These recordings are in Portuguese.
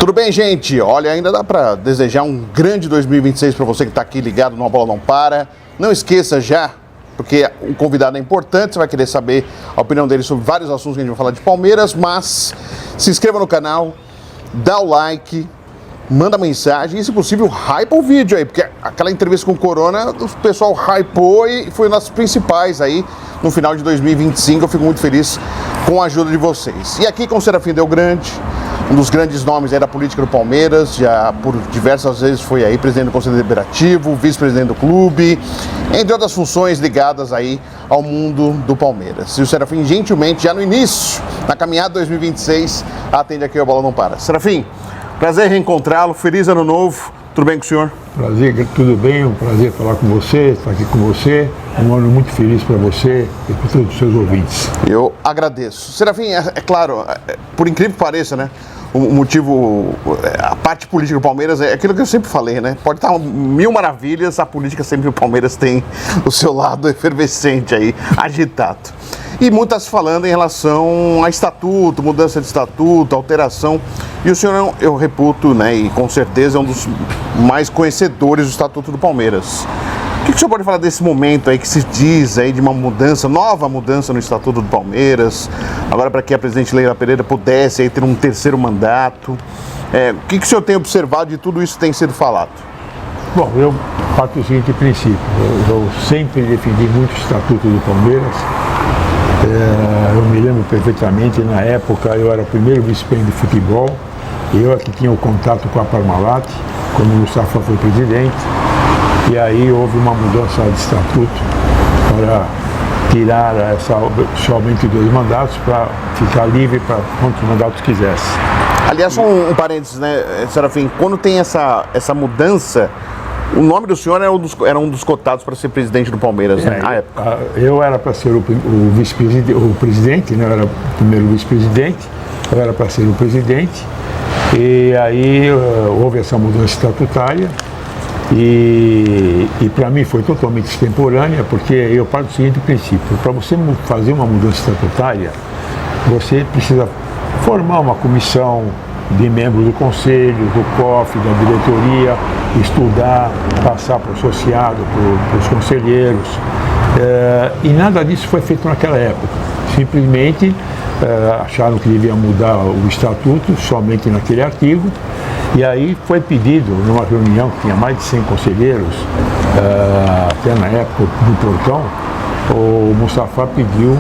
Tudo bem, gente? Olha, ainda dá para desejar um grande 2026 para você que está aqui ligado no A Bola Não Para. Não esqueça já, porque o convidado é importante, você vai querer saber a opinião dele sobre vários assuntos que a gente vai falar de Palmeiras, mas se inscreva no canal, dá o like, manda mensagem e, se possível, hypa o vídeo aí, porque aquela entrevista com o Corona, o pessoal hypou e foi uma das principais aí no final de 2025. Eu fico muito feliz com a ajuda de vocês. E aqui com o Serafim Delgrande, um dos grandes nomes aí da política do Palmeiras, já por diversas vezes foi aí presidente do Conselho Deliberativo, vice-presidente do clube, entre outras funções ligadas aí ao mundo do Palmeiras. E o Serafim, gentilmente, já no início, na caminhada 2026, atende aqui o Bola Não Para. Serafim, prazer reencontrá-lo, feliz ano novo, tudo bem com o senhor? Prazer, tudo bem, um prazer falar com você, estar aqui com você, um ano muito feliz para você e para todos os seus ouvintes. Eu agradeço. Serafim, é claro, por incrível que pareça, né? O motivo, a parte política do Palmeiras é aquilo que eu sempre falei, né? Pode estar mil maravilhas, a política sempre o Palmeiras tem o seu lado efervescente aí, agitado. E muitas falando em relação a estatuto, mudança de estatuto, alteração. E o senhor, eu reputo, né, e com certeza é um dos mais conhecedores do estatuto do Palmeiras. O que o senhor pode falar desse momento aí que se diz aí de uma mudança, nova mudança no estatuto do Palmeiras, agora para que a presidente Leila Pereira pudesse aí ter um terceiro mandato? O que o senhor tem observado de tudo isso que tem sido falado? Bom, eu parto do seguinte princípio, eu sempre defendi muito o estatuto do Palmeiras. Eu me lembro perfeitamente, na época eu era o primeiro vice-presidente de futebol, eu é que tinha o contato com a Parmalat, quando o Mustafa foi presidente, e aí houve uma mudança de estatuto para tirar somente 2 mandatos, para ficar livre para quantos mandatos quisesse. Aliás, só um parênteses, né, Serafim, quando tem essa mudança, o nome do senhor era um dos cotados para ser presidente do Palmeiras, né, na época. Eu era para ser o vice-presidente, o presidente, né, eu era o primeiro vice-presidente, eu era para ser o presidente, e aí houve essa mudança estatutária, e para mim foi totalmente extemporânea, porque eu parto do seguinte princípio: para você fazer uma mudança estatutária, você precisa formar uma comissão de membros do conselho, do COF, da diretoria, estudar, passar para o associado, para os conselheiros, e nada disso foi feito naquela época. Simplesmente acharam que devia mudar o estatuto somente naquele artigo, e aí foi pedido, numa reunião que tinha mais de 100 conselheiros, até na época do Portão, o Mustafa pediu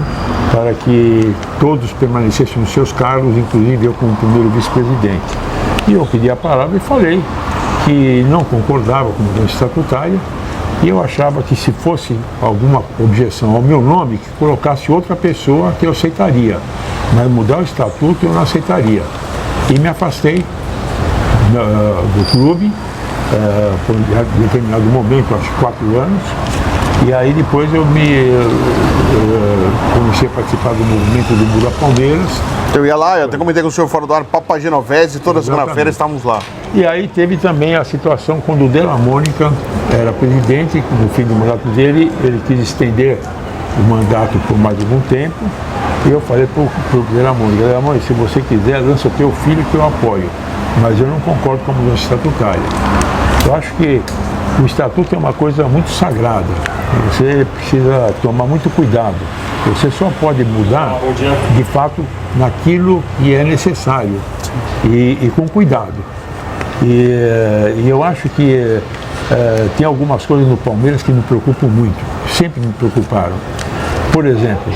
para que todos permanecessem nos seus cargos, inclusive eu como primeiro vice-presidente. E eu pedi a palavra e falei que não concordava com a mudança estatutária, e eu achava que, se fosse alguma objeção ao meu nome, que colocasse outra pessoa, que eu aceitaria, mas mudar o estatuto eu não aceitaria. E me afastei do clube por um determinado momento, acho que 4 anos, e aí depois eu comecei a participar do movimento do Muda Palmeiras. Eu ia lá, eu até comentei com o senhor fora do ar, Papa Genovese, toda segunda-feira estávamos lá. E aí teve também a situação quando o Della Mônica era presidente, no fim do mandato dele, ele quis estender o mandato por mais algum tempo, e eu falei para o Della Mônica, se você quiser, lança o teu filho que eu apoio, mas eu não concordo com a mudança estatutária. Eu acho que o estatuto é uma coisa muito sagrada, você precisa tomar muito cuidado. Você só pode mudar, de fato, naquilo que é necessário e com cuidado. E eu acho que tem algumas coisas no Palmeiras que me preocupam muito, sempre me preocuparam. Por exemplo,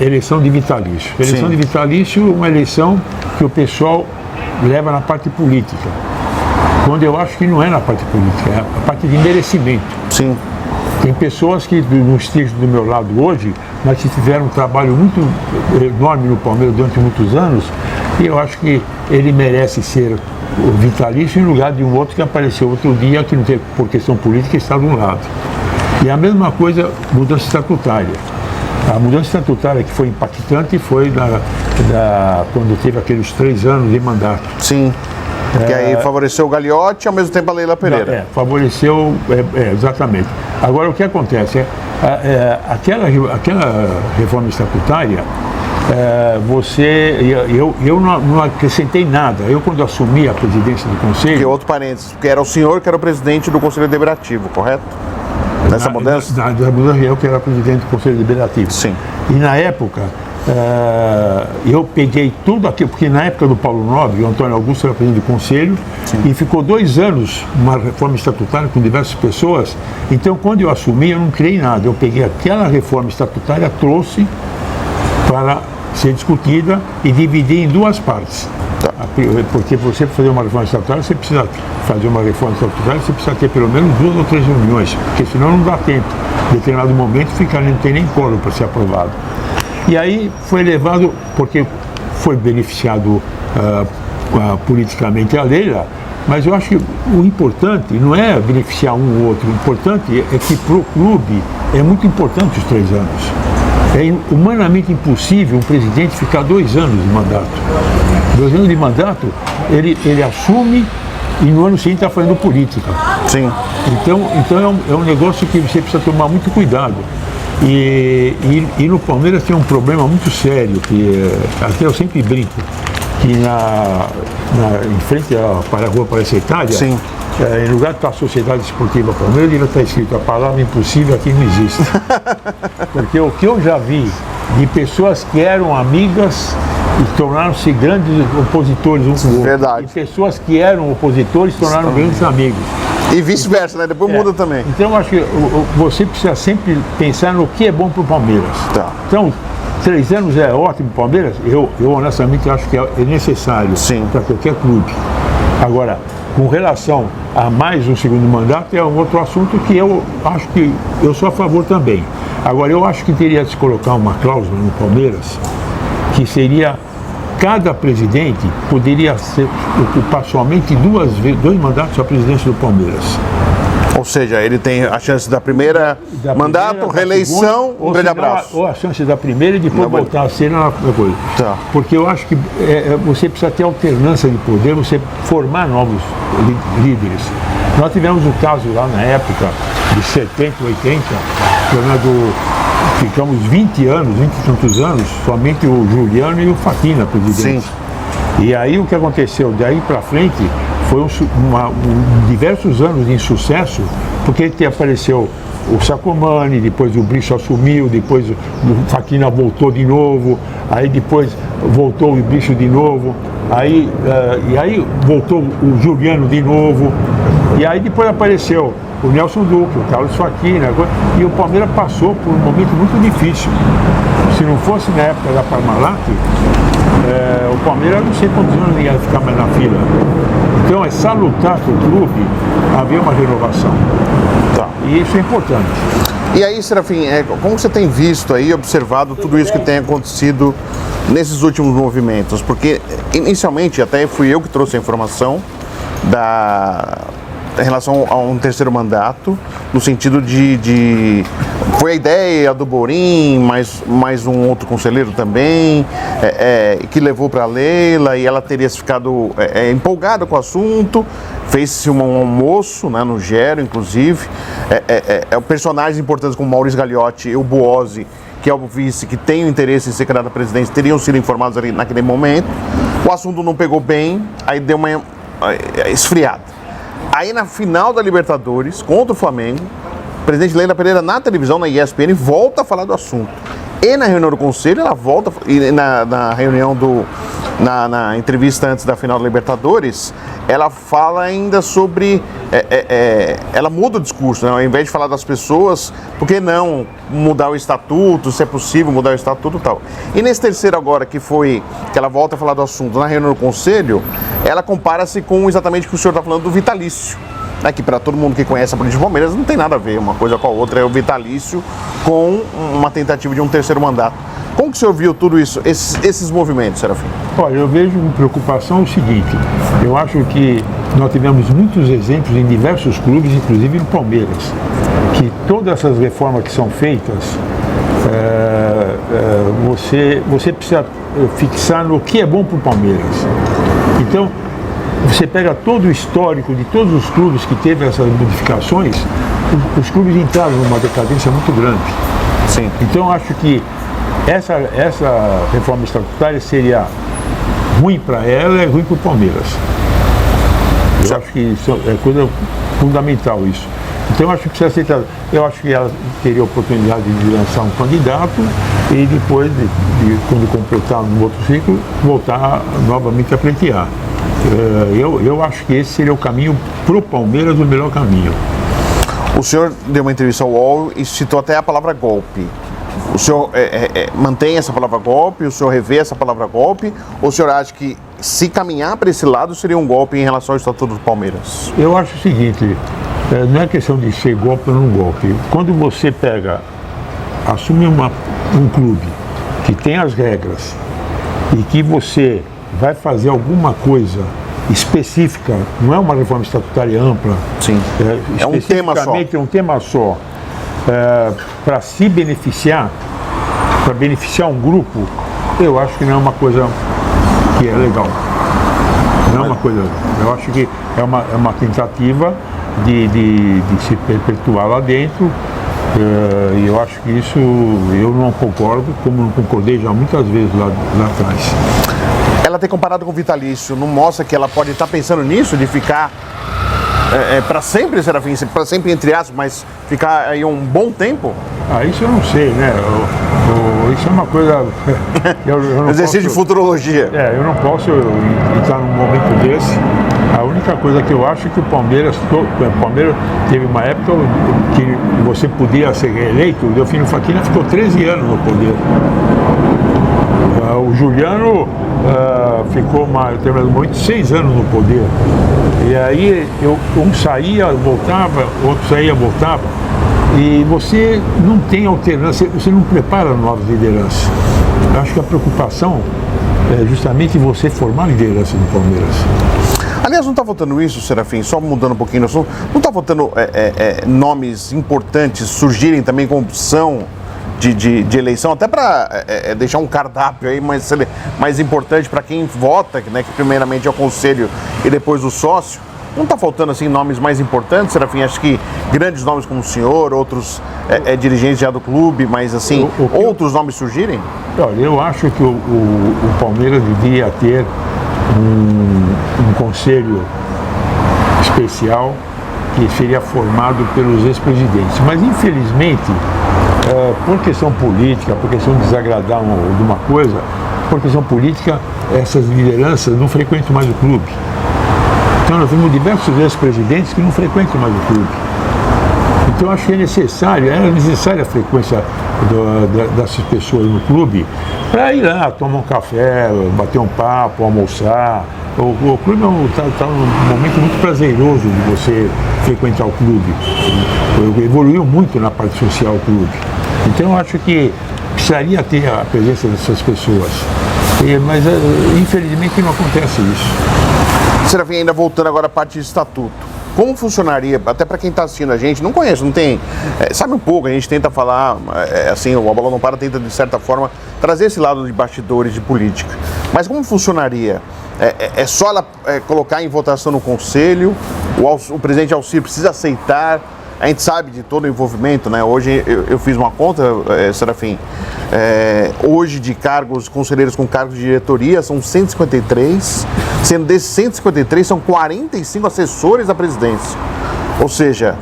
eleição de vitalício. Eleição de vitalício é uma eleição que o pessoal leva na parte política, quando eu acho que não é na parte política, é a parte de merecimento. Sim. Tem pessoas que não estejam do meu lado hoje, mas que fizeram um trabalho muito enorme no Palmeiras durante muitos anos, e eu acho que ele merece ser o vitalício em lugar de um outro que apareceu outro dia, que não tem, por questão política, está de um lado. E a mesma coisa, mudança estatutária. A mudança estatutária que foi impactante foi quando teve aqueles 3 anos de mandato. Sim. Que aí favoreceu o Gagliotti e ao mesmo tempo a Leila Pereira. Favoreceu, exatamente. Agora, o que acontece? Aquela reforma estatutária, eu não acrescentei nada. Eu, quando assumi a presidência do Conselho... Que outro parênteses, porque era o senhor que era o presidente do Conselho Deliberativo, correto? Nessa mudança? Na mudança, eu que era presidente do Conselho Deliberativo. Sim. E na época, eu peguei tudo aquilo, porque na época do Paulo Nobre, o Antônio Augusto era presidente do Conselho, sim, e ficou 2 anos uma reforma estatutária com diversas pessoas. Então, quando eu assumi, eu não criei nada. Eu peguei aquela reforma estatutária, trouxe para ser discutida e dividir em 2 partes. Tá. Porque você, para fazer uma reforma estatutária, você precisa fazer uma reforma estatutária, você precisa ter pelo menos 2 ou 3 reuniões, porque senão não dá tempo. Em determinado momento não tem nem quórum para ser aprovado. E aí foi levado, porque foi beneficiado politicamente a Leila, mas eu acho que o importante não é beneficiar um ou outro, o importante é que para o clube é muito importante os 3 anos. É humanamente impossível um presidente ficar 2 anos de mandato. 2 anos de mandato, ele assume e no ano seguinte está fazendo política. Sim. Então é um negócio que você precisa tomar muito cuidado. E no Palmeiras tem um problema muito sério, que até eu sempre brinco, que em frente à Rua Palácio Itália, em lugar de estar a Sociedade Esportiva Palmeiras, devia estar escrito: a palavra impossível aqui não existe. Porque o que eu já vi de pessoas que eram amigas e tornaram-se grandes opositores um com o outro. Verdade. E pessoas que eram opositores se tornaram grandes amigos. E vice-versa, né? Depois muda também. Então eu acho que você precisa sempre pensar no que é bom para o Palmeiras. Tá. Então, 3 anos é ótimo para o Palmeiras? Eu honestamente acho que é necessário para qualquer clube. Agora, com relação a mais um segundo mandato, é um outro assunto que eu acho que eu sou a favor também. Agora, eu acho que teria de se colocar uma cláusula no Palmeiras, que seria: cada presidente poderia ocupar somente 2 mandatos à presidência do Palmeiras. Ou seja, ele tem a chance da primeira mandato, reeleição, segunda, um grande abraço. Ou a chance da primeira e depois voltar a ser na coisa. Tá. Porque eu acho que você precisa ter alternância de poder, você formar novos líderes. Nós tivemos um caso lá na época de 70, 80, ficamos 20 e tantos anos, somente o Juliano e o Faquina presidente. Sim. E aí o que aconteceu daí para frente foi diversos anos de insucesso, porque apareceu o Sacomani, depois o Bricho assumiu, depois o Faquina voltou de novo, aí depois voltou o Bricho de novo, e aí voltou o Juliano de novo, e aí depois apareceu o Nelson Duque, o Carlos Faquina, e o Palmeiras passou por um momento muito difícil. Se não fosse na época da Parmalat, o Palmeiras não sei quantos anos ia ficar mais na fila. Então é salutar para o clube haver uma renovação. Tá. E isso é importante. E aí, Serafim, como você tem visto aí, observado tudo isso que tem acontecido nesses últimos movimentos? Porque inicialmente até fui eu que trouxe a informação em relação a um terceiro mandato, no sentido foi a ideia do Borim, mais um outro conselheiro também, que levou para a Leila, e ela teria ficado empolgada com o assunto, fez-se um almoço, né, no Gero, inclusive, personagens importantes como Maurício Gagliotti e o Buozzi, que é o vice, que tem o interesse em ser candidato à presidência, teriam sido informados ali naquele momento. O assunto não pegou bem, aí deu uma esfriada. Aí na final da Libertadores, contra o Flamengo, o presidente Leila Pereira na televisão, na ESPN, volta a falar do assunto. E na reunião do Conselho, ela volta, e na reunião na entrevista antes da final da Libertadores, ela fala ainda sobre, ela muda o discurso, né? Ao invés de falar das pessoas, por que não mudar o estatuto, se é possível mudar o estatuto e tal. E nesse terceiro agora, que ela volta a falar do assunto na reunião do Conselho, ela compara-se com exatamente o que o senhor está falando do vitalício. Que para todo mundo que conhece a política do Palmeiras não tem nada a ver uma coisa com a outra, é o vitalício com uma tentativa de um terceiro mandato. Como que o senhor viu tudo isso, esses movimentos, Serafim? Olha, eu vejo com preocupação o seguinte: eu acho que nós tivemos muitos exemplos em diversos clubes, inclusive no Palmeiras, que todas essas reformas que são feitas, você precisa fixar no que é bom para o Palmeiras. Então, você pega todo o histórico de todos os clubes que teve essas modificações, os clubes entraram numa decadência muito grande. Sim. Então, acho que essa reforma estatutária seria ruim para ela e ruim para o Palmeiras. Eu acho que isso é coisa fundamental isso. Então eu acho que precisa aceitar. Eu acho que ela teria a oportunidade de lançar um candidato e depois, quando completar um outro ciclo, voltar novamente a pleitear. Eu acho que esse seria o caminho para o Palmeiras, o melhor caminho. O senhor deu uma entrevista ao UOL e citou até a palavra golpe. O senhor mantém essa palavra golpe? O senhor revê essa palavra golpe? Ou o senhor acha que se caminhar para esse lado seria um golpe em relação ao Estatuto do Palmeiras? Eu acho o seguinte, não é questão de ser golpe ou não golpe. Quando você assume um clube que tem as regras e que você vai fazer alguma coisa específica, não é uma reforma estatutária ampla. Sim. É um tema só. É um tema só. Para se beneficiar, para beneficiar um grupo, eu acho que não é uma coisa que é legal. Não é uma coisa. Eu acho que é uma tentativa de se perpetuar lá dentro. E eu acho que isso eu não concordo, como não concordei já muitas vezes lá atrás. Ela tem comparado com o vitalício, não mostra que ela pode estar pensando nisso, de ficar para sempre, Serafim, para sempre entre aspas, mas ficar aí um bom tempo? Isso eu não sei, né? Isso é uma coisa... Exercício de futurologia. Eu não posso entrar num momento desse. A única coisa que eu acho é que o Palmeiras teve uma época que você podia ser reeleito. O Delfino Facchina ficou 13 anos no poder. O Juliano ficou, em determinado momento, 6 anos no poder. E aí um saía, voltava, outro saía, voltava. E você não tem alternância, você não prepara novas lideranças. Eu acho que a preocupação é justamente você formar liderança no Palmeiras. Aliás, não está faltando isso, Serafim, só mudando um pouquinho o assunto, não está faltando nomes importantes surgirem também com opção de eleição, até para deixar um cardápio aí mais importante para quem vota, né, que primeiramente é o conselho e depois o sócio. Não está faltando assim nomes mais importantes, Serafim? Acho que grandes nomes como o senhor, outros dirigentes já do clube, mas assim, outros nomes surgirem? Olha, eu acho que o Palmeiras devia ter um conselho especial que seria formado pelos ex-presidentes. Mas, infelizmente, por questão política, por questão de desagradar alguma coisa, por questão política, essas lideranças não frequentam mais o clube. Então, nós temos diversos ex-presidentes que não frequentam mais o clube. Então, acho que era necessária a frequência dessas pessoas no clube para ir lá, tomar um café, bater um papo, almoçar. O clube está num momento muito prazeroso de você frequentar o clube. Evoluiu muito na parte social o clube. Então, eu acho que precisaria ter a presença dessas pessoas. Mas, infelizmente, não acontece isso. Serafim, ainda voltando agora à parte de estatuto. Como funcionaria, até para quem está assistindo a gente, não conhece, não tem, sabe um pouco, a gente tenta falar, assim, o A Bola Não Para tenta, de certa forma, trazer esse lado de bastidores de política. Mas como funcionaria? É só ela colocar em votação no conselho, o presidente Alcir precisa aceitar, a gente sabe de todo o envolvimento, né? Hoje eu fiz uma conta, Serafim, hoje de conselheiros com cargos de diretoria são 153, sendo desses 153 são 45 assessores da presidência. Ou seja,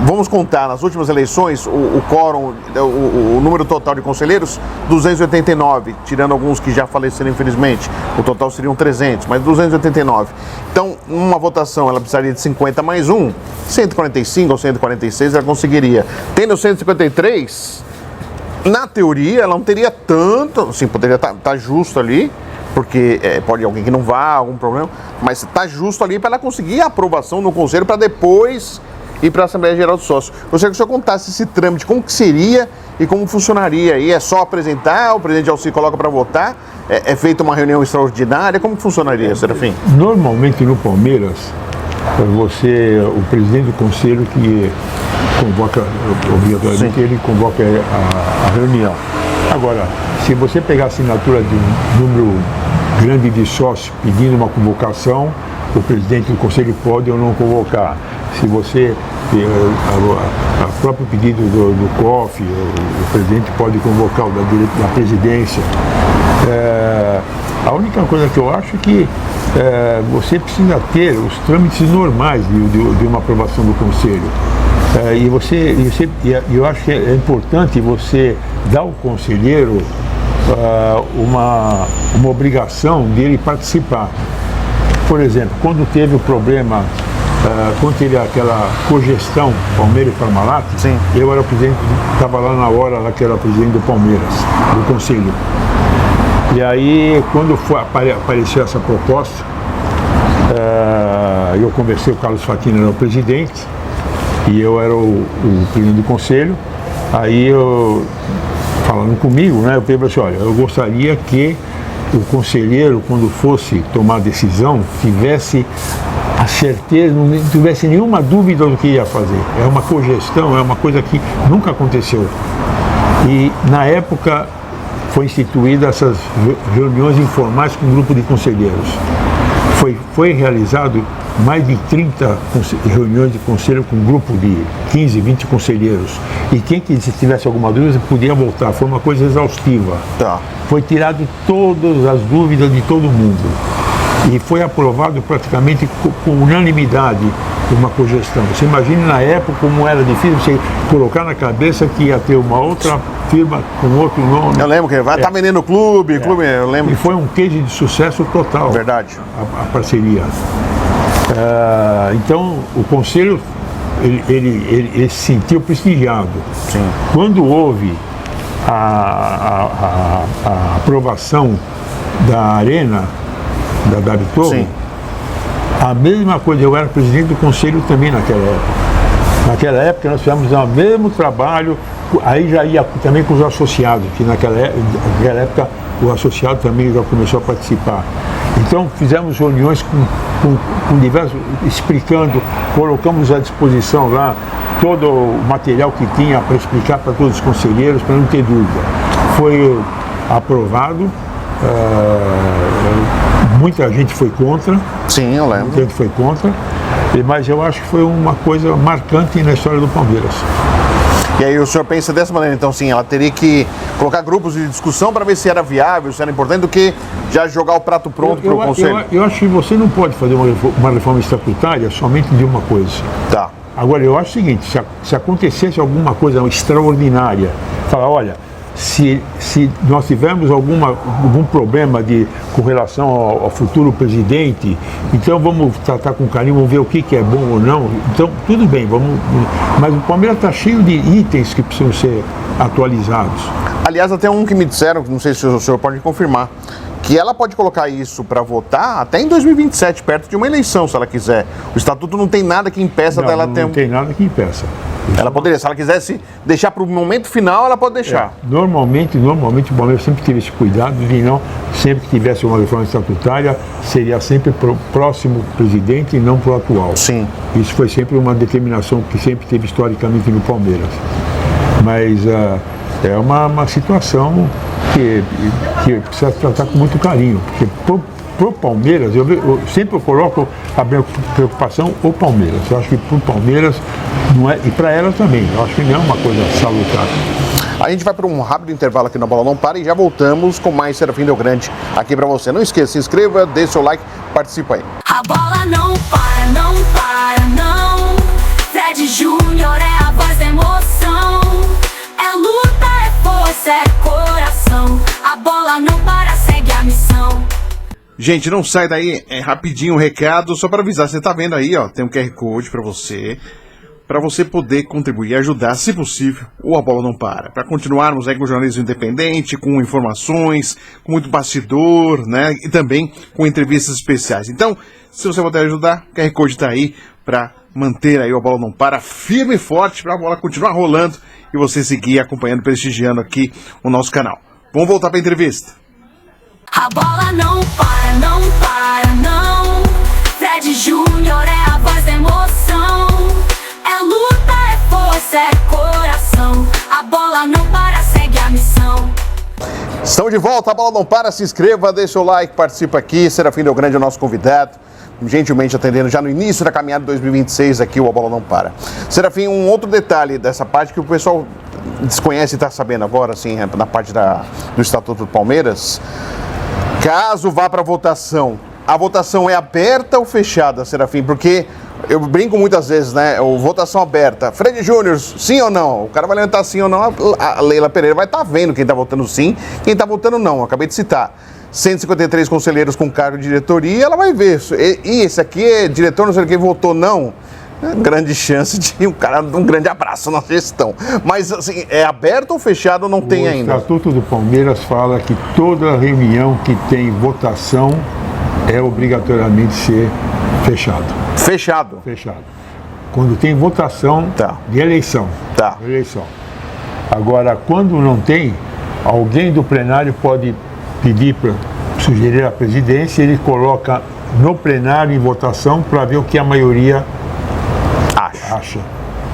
vamos contar, nas últimas eleições, o quórum, o número total de conselheiros, 289, tirando alguns que já faleceram infelizmente, o total seriam 300, mas 289. Então, uma votação, ela precisaria de 50 mais 145 ou 146 ela conseguiria. Tendo 153, na teoria, ela não teria tanto, assim, poderia estar justo ali, porque pode alguém que não vá, algum problema, mas está justo ali para ela conseguir a aprovação no conselho para depois ir para a Assembleia Geral dos Sócios. Gostaria que o senhor contasse esse trâmite, como que seria e como funcionaria. E é só apresentar, o presidente Alcir coloca para votar, é feita uma reunião extraordinária, como que funcionaria, Serafim? Normalmente no Palmeiras, o presidente do conselho que convoca, obrigatoriamente ele convoca a reunião. Agora, se você pegar a assinatura de um número grande de sócios pedindo uma convocação, o presidente do conselho pode ou não convocar. se você, a próprio pedido do COF, o presidente pode convocar o da presidência. A única coisa que eu acho é que você precisa ter os trâmites normais de uma aprovação do Conselho. Eu acho que é importante você dar ao conselheiro uma obrigação dele participar. Por exemplo, quando teve o problema, quando teve aquela cogestão Palmeiras e Parmalat, eu era o presidente, estava lá na hora lá que era o presidente do Palmeiras, do Conselho. E aí, quando apareceu essa proposta, eu conversei, o Carlos Fatino era o presidente, e eu era o presidente do Conselho. Aí, falando comigo, né, eu falei assim, olha, eu gostaria que o conselheiro, quando fosse tomar decisão, tivesse a certeza, não tivesse nenhuma dúvida do que ia fazer. É uma cogestão, é uma coisa que nunca aconteceu. E, na época, foi instituída essas reuniões informais com um grupo de conselheiros. Foi realizado mais de 30 reuniões de conselho com um grupo de 15, 20 conselheiros. E quem tivesse alguma dúvida podia voltar. Foi uma coisa exaustiva. Foi tirado todas as dúvidas de todo mundo. E foi aprovado praticamente com unanimidade uma cogestão. Você imagine na época como era difícil você colocar na cabeça que ia ter uma outra firma com outro nome. Eu lembro que vai estar vendendo o clube, eu lembro. E foi um case de sucesso total. Verdade. A parceria. Então, o Conselho, ele se sentiu prestigiado. Sim. Quando houve a aprovação da Arena, da Gabitogo, a mesma coisa, eu era presidente do Conselho também naquela época. Naquela época nós fizemos o mesmo trabalho, aí já ia também com os associados, que naquela época o associado também já começou a participar. Então fizemos reuniões com diversos, explicando, colocamos à disposição lá todo o material que tinha para explicar para todos os conselheiros, para não ter dúvida. Foi aprovado, muita gente foi contra. Sim, eu lembro. Muita gente foi contra, mas eu acho que foi uma coisa marcante na história do Palmeiras. E aí o senhor pensa dessa maneira, então sim, ela teria que colocar grupos de discussão para ver se era viável, se era importante, do que já jogar o prato pronto para o Conselho? Eu acho que você não pode fazer uma reforma estatutária somente de uma coisa. Tá. Agora, eu acho o seguinte, se acontecesse alguma coisa extraordinária, falar, olha, se nós tivermos algum problema com relação ao futuro presidente, então vamos tratar com carinho, vamos ver o que é bom ou não. Então, tudo bem, mas o Palmeiras está cheio de itens que precisam ser atualizados. Aliás, até um que me disseram, não sei se o senhor pode confirmar, que ela pode colocar isso para votar até em 2027, perto de uma eleição, se ela quiser. O estatuto não tem nada que impeça dela ter... Não tem nada que impeça. Ela poderia, se ela quisesse deixar para o momento final, ela pode deixar. Normalmente o Palmeiras sempre teve esse cuidado de não, sempre que tivesse uma reforma estatutária, seria sempre para o próximo presidente e não para o atual. Sim. Isso foi sempre uma determinação que sempre teve historicamente no Palmeiras. Mas é uma situação que precisa tratar com muito carinho, porque pro Palmeiras, eu sempre coloco a minha preocupação o Palmeiras. Eu acho que pro Palmeiras não é, e para ela também, eu acho que não é uma coisa salutar. A gente vai para um rápido intervalo aqui na Bola Não Para e já voltamos com mais Serafim Del Grande aqui para você. Não esqueça, se inscreva, dê seu like, participa aí. A bola não para, não para, não. Fred Júnior é a voz da emoção. É luta, é força, é coração. A bola não para, segue a missão. Gente, não sai daí, é rapidinho um recado, só para avisar, você tá vendo aí, ó, tem um QR Code para você poder contribuir e ajudar, se possível, o A Bola Não Para continuarmos aí com o jornalismo independente, com informações, com muito bastidor, né, e também com entrevistas especiais. Então, se você puder ajudar, o QR Code tá aí para manter aí o A Bola Não Para firme e forte, para a bola continuar rolando e você seguir acompanhando, prestigiando aqui o nosso canal. Vamos voltar para a entrevista. A bola não para, não para, não. Fred Júnior é a voz da emoção. É luta, é força, é coração. A bola não para, segue a missão. Estamos de volta, a Bola Não Para, se inscreva, deixa o like, participa aqui. Serafim Del Grande é o nosso convidado. gentilmente atendendo já no início da caminhada de 2026 aqui o A Bola Não Para. Serafim, um outro detalhe dessa parte que o pessoal desconhece e está sabendo agora, assim, na parte do Estatuto do Palmeiras. Caso vá para votação, a votação é aberta ou fechada, Serafim? Porque eu brinco muitas vezes, né? Votação aberta. Fred Júnior, sim ou não? O cara vai levantar sim ou não, a Leila Pereira vai estar vendo quem está votando sim, quem está votando não. Eu acabei de citar. 153 conselheiros com cargo de diretoria, ela vai ver. E esse aqui é diretor, não sei quem votou não. Grande chance de um grande abraço na gestão. Mas, assim, é aberto ou fechado ou não tem ainda? O Estatuto do Palmeiras fala que toda reunião que tem votação é obrigatoriamente ser fechado. Fechado? Fechado. Quando tem votação de eleição. Tá. Eleição. Agora, quando não tem, alguém do plenário pode pedir para sugerir à presidência, ele coloca no plenário em votação para ver o que a maioria acha.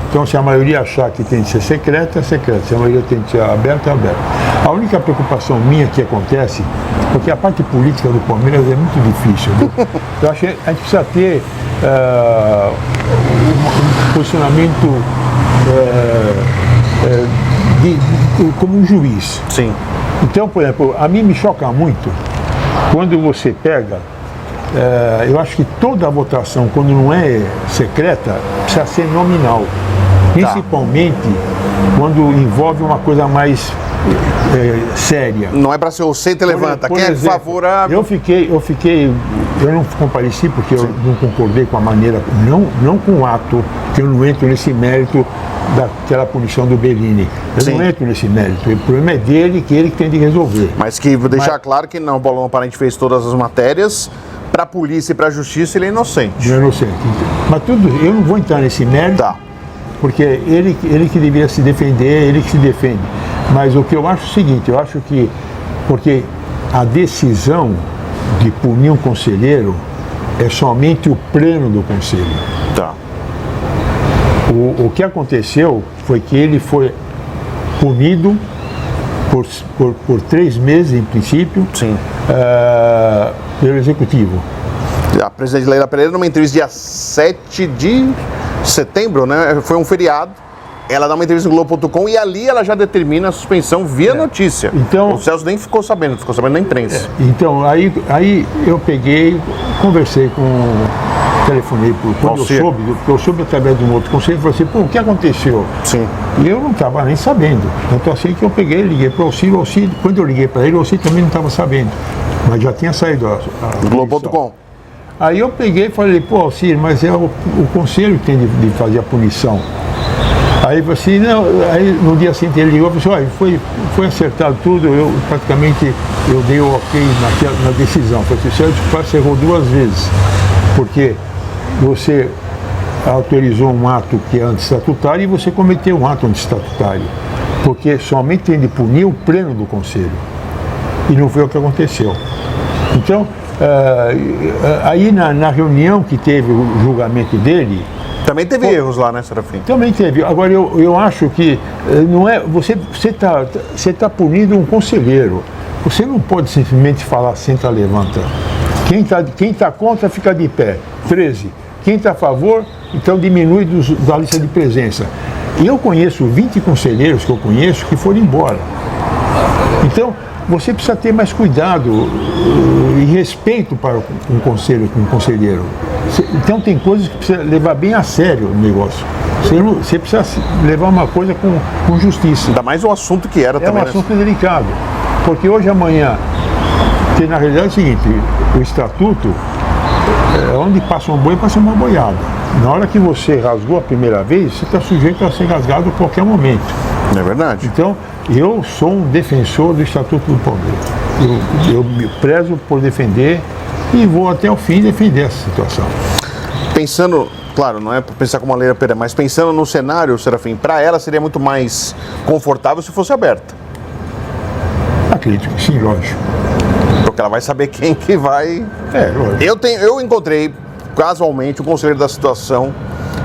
Então, se a maioria achar que tem de ser secreta, é secreta. Se a maioria tem de ser aberta, é aberta. A única preocupação minha que acontece, porque a parte política do Palmeiras é muito difícil. Viu? Eu acho que a gente precisa ter um posicionamento como um juiz. Sim. Então, por exemplo, a mim me choca muito quando você pega, eu acho que toda a votação, quando não é secreta, precisa ser nominal. Principalmente quando envolve uma coisa mais séria. Não é para ser o senta e levanta, quem é favorável. Eu não compareci porque eu não concordei com a maneira, não com o ato, que eu não entro nesse mérito daquela punição do Bellini. Eu não entro nesse mérito. O problema é dele, que ele que tem de resolver. Mas que vou deixar claro que não, o Bola Não Para, a gente fez todas as matérias. Para a polícia e para a justiça, ele é inocente. Ele é inocente. Mas eu não vou entrar nesse mérito, porque ele que deveria se defender, ele que se defende. Mas o que eu acho é o seguinte, eu acho que, porque a decisão de punir um conselheiro é somente o pleno do conselho. Tá. O que aconteceu foi que ele foi punido por 3 meses, em princípio, pelo executivo. A presidente Leila Pereira, numa entrevista dia 7 de setembro, né? Foi um feriado. Ela dá uma entrevista no Globo.com e ali ela já determina a suspensão via notícia. Então, o Celso nem ficou sabendo na imprensa. Então, aí eu peguei, conversei telefonei quando eu soube através de um outro conselho, falei assim, pô, o que aconteceu? Sim. E eu não estava nem sabendo. Então assim que eu peguei, liguei para o Alcir, quando eu liguei para ele, o Alcir também não estava sabendo. Mas já tinha saído a Globo.com. Aí eu peguei e falei, pô, Alcir, mas é o conselho que tem de fazer a punição. Aí ele falou assim, não, aí no dia seguinte ele ligou e falou assim, olha, foi acertado tudo, eu praticamente dei o ok na decisão. Falei assim, você errou 2 vezes, porque você autorizou um ato que é antistatutário e você cometeu um ato antistatutário, porque somente tem de punir o pleno do conselho. E não foi o que aconteceu. Então, aí na reunião que teve o julgamento dele, também teve erros lá, né, Serafim? Também teve. Agora, eu acho que não é. Você tá punindo um conselheiro. Você não pode simplesmente falar senta, levanta. Quem tá contra fica de pé. 13. Quem está a favor, então diminui da lista de presença. E eu conheço 20 conselheiros que foram embora. Então, você precisa ter mais cuidado e respeito para um conselheiro. Então tem coisas que precisa levar bem a sério o negócio. Você precisa levar uma coisa com justiça. Ainda mais o assunto que era também. É um assunto delicado. Porque hoje, amanhã, que na realidade é o seguinte, o estatuto, onde passa uma boia, passa uma boiada. Na hora que você rasgou a primeira vez, você está sujeito a ser rasgado a qualquer momento. É verdade. Então, eu sou um defensor do Estatuto do Palmeiras. Eu me prezo por defender e vou até o fim defender essa situação. Pensando, claro, não é para pensar como a Leila Pereira, mas pensando no cenário, Serafim, para ela seria muito mais confortável se fosse aberta. Acredito que sim, lógico. Porque ela vai saber quem que vai... lógico. Eu encontrei casualmente o conselheiro da situação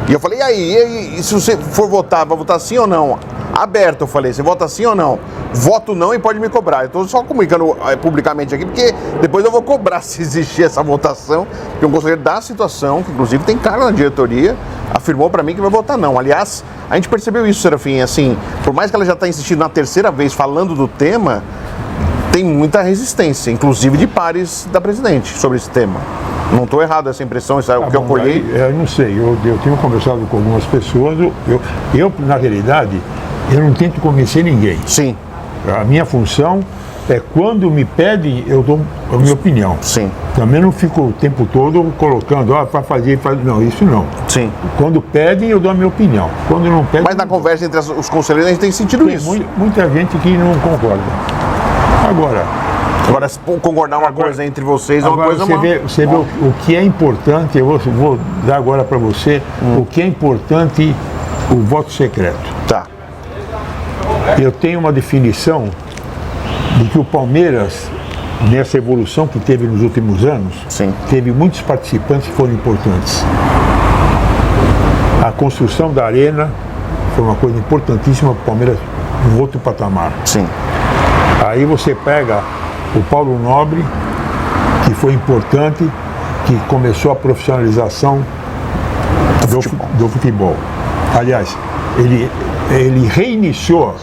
e eu falei, e aí, se você for votar, vai votar sim ou não? Aberto, eu falei, você vota sim ou não? Voto não e pode me cobrar. Eu estou só comunicando publicamente aqui, porque Depois eu vou cobrar se existir essa votação, porque um conselheiro da situação, que inclusive tem cargo na diretoria, afirmou para mim que vai votar não. Aliás, a gente percebeu isso, Serafim, assim, por mais que ela já está insistindo na terceira vez falando do tema, tem muita resistência, inclusive de pares da presidente, sobre esse tema. Não estou errado essa impressão, isso é o que eu colhei? Eu não sei, eu tenho conversado com algumas pessoas, eu na realidade, eu não tento convencer ninguém. Sim. A minha função é quando me pedem, eu dou a minha opinião. Sim. Também não fico o tempo todo colocando, para fazer, não, isso não. Sim. Quando pedem, eu dou a minha opinião. Quando não pedem... Mas na conversa entre os conselheiros a gente tem sentido tem isso. Muita gente que não concorda. Agora, se concordar uma coisa entre vocês é uma coisa... Você vê o que é importante, eu vou dar agora para você, o que é importante, o voto secreto. Tá. Eu tenho uma definição de que o Palmeiras, nessa evolução que teve nos últimos anos, Sim. teve muitos participantes que foram importantes. A construção da arena foi uma coisa importantíssima para o Palmeiras em outro patamar. Sim. Aí você pega o Paulo Nobre, que foi importante, que começou a profissionalização do futebol. Aliás, ele reiniciou,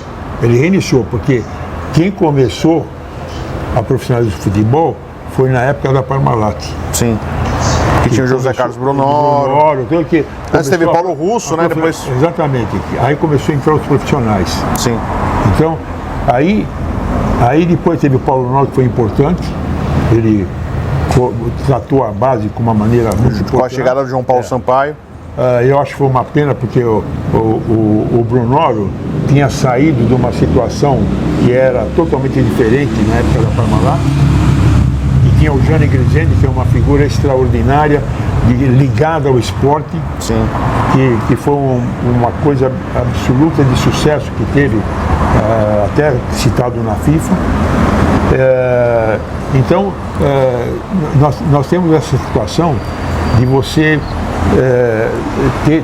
porque quem começou a profissionalizar o futebol foi na época da Parmalat. Sim. Que tinha o José Carlos Brunoro. Antes teve Paulo Russo, né? Depois... Exatamente. Aí começou a entrar os profissionais. Sim. Então, aí depois teve o Paulo Nobre, que foi importante. Ele tratou a base com uma maneira muito importante. Com a chegada do João Paulo Sampaio. Eu acho que foi uma pena, porque o Brunoro tinha saído de uma situação que era totalmente diferente na época da Parmalat. E tinha o Jânio Grisende, que é uma figura extraordinária, ligada ao esporte. Sim. Que foi uma coisa absoluta de sucesso que teve, até citado na FIFA. Então, nós temos essa situação de você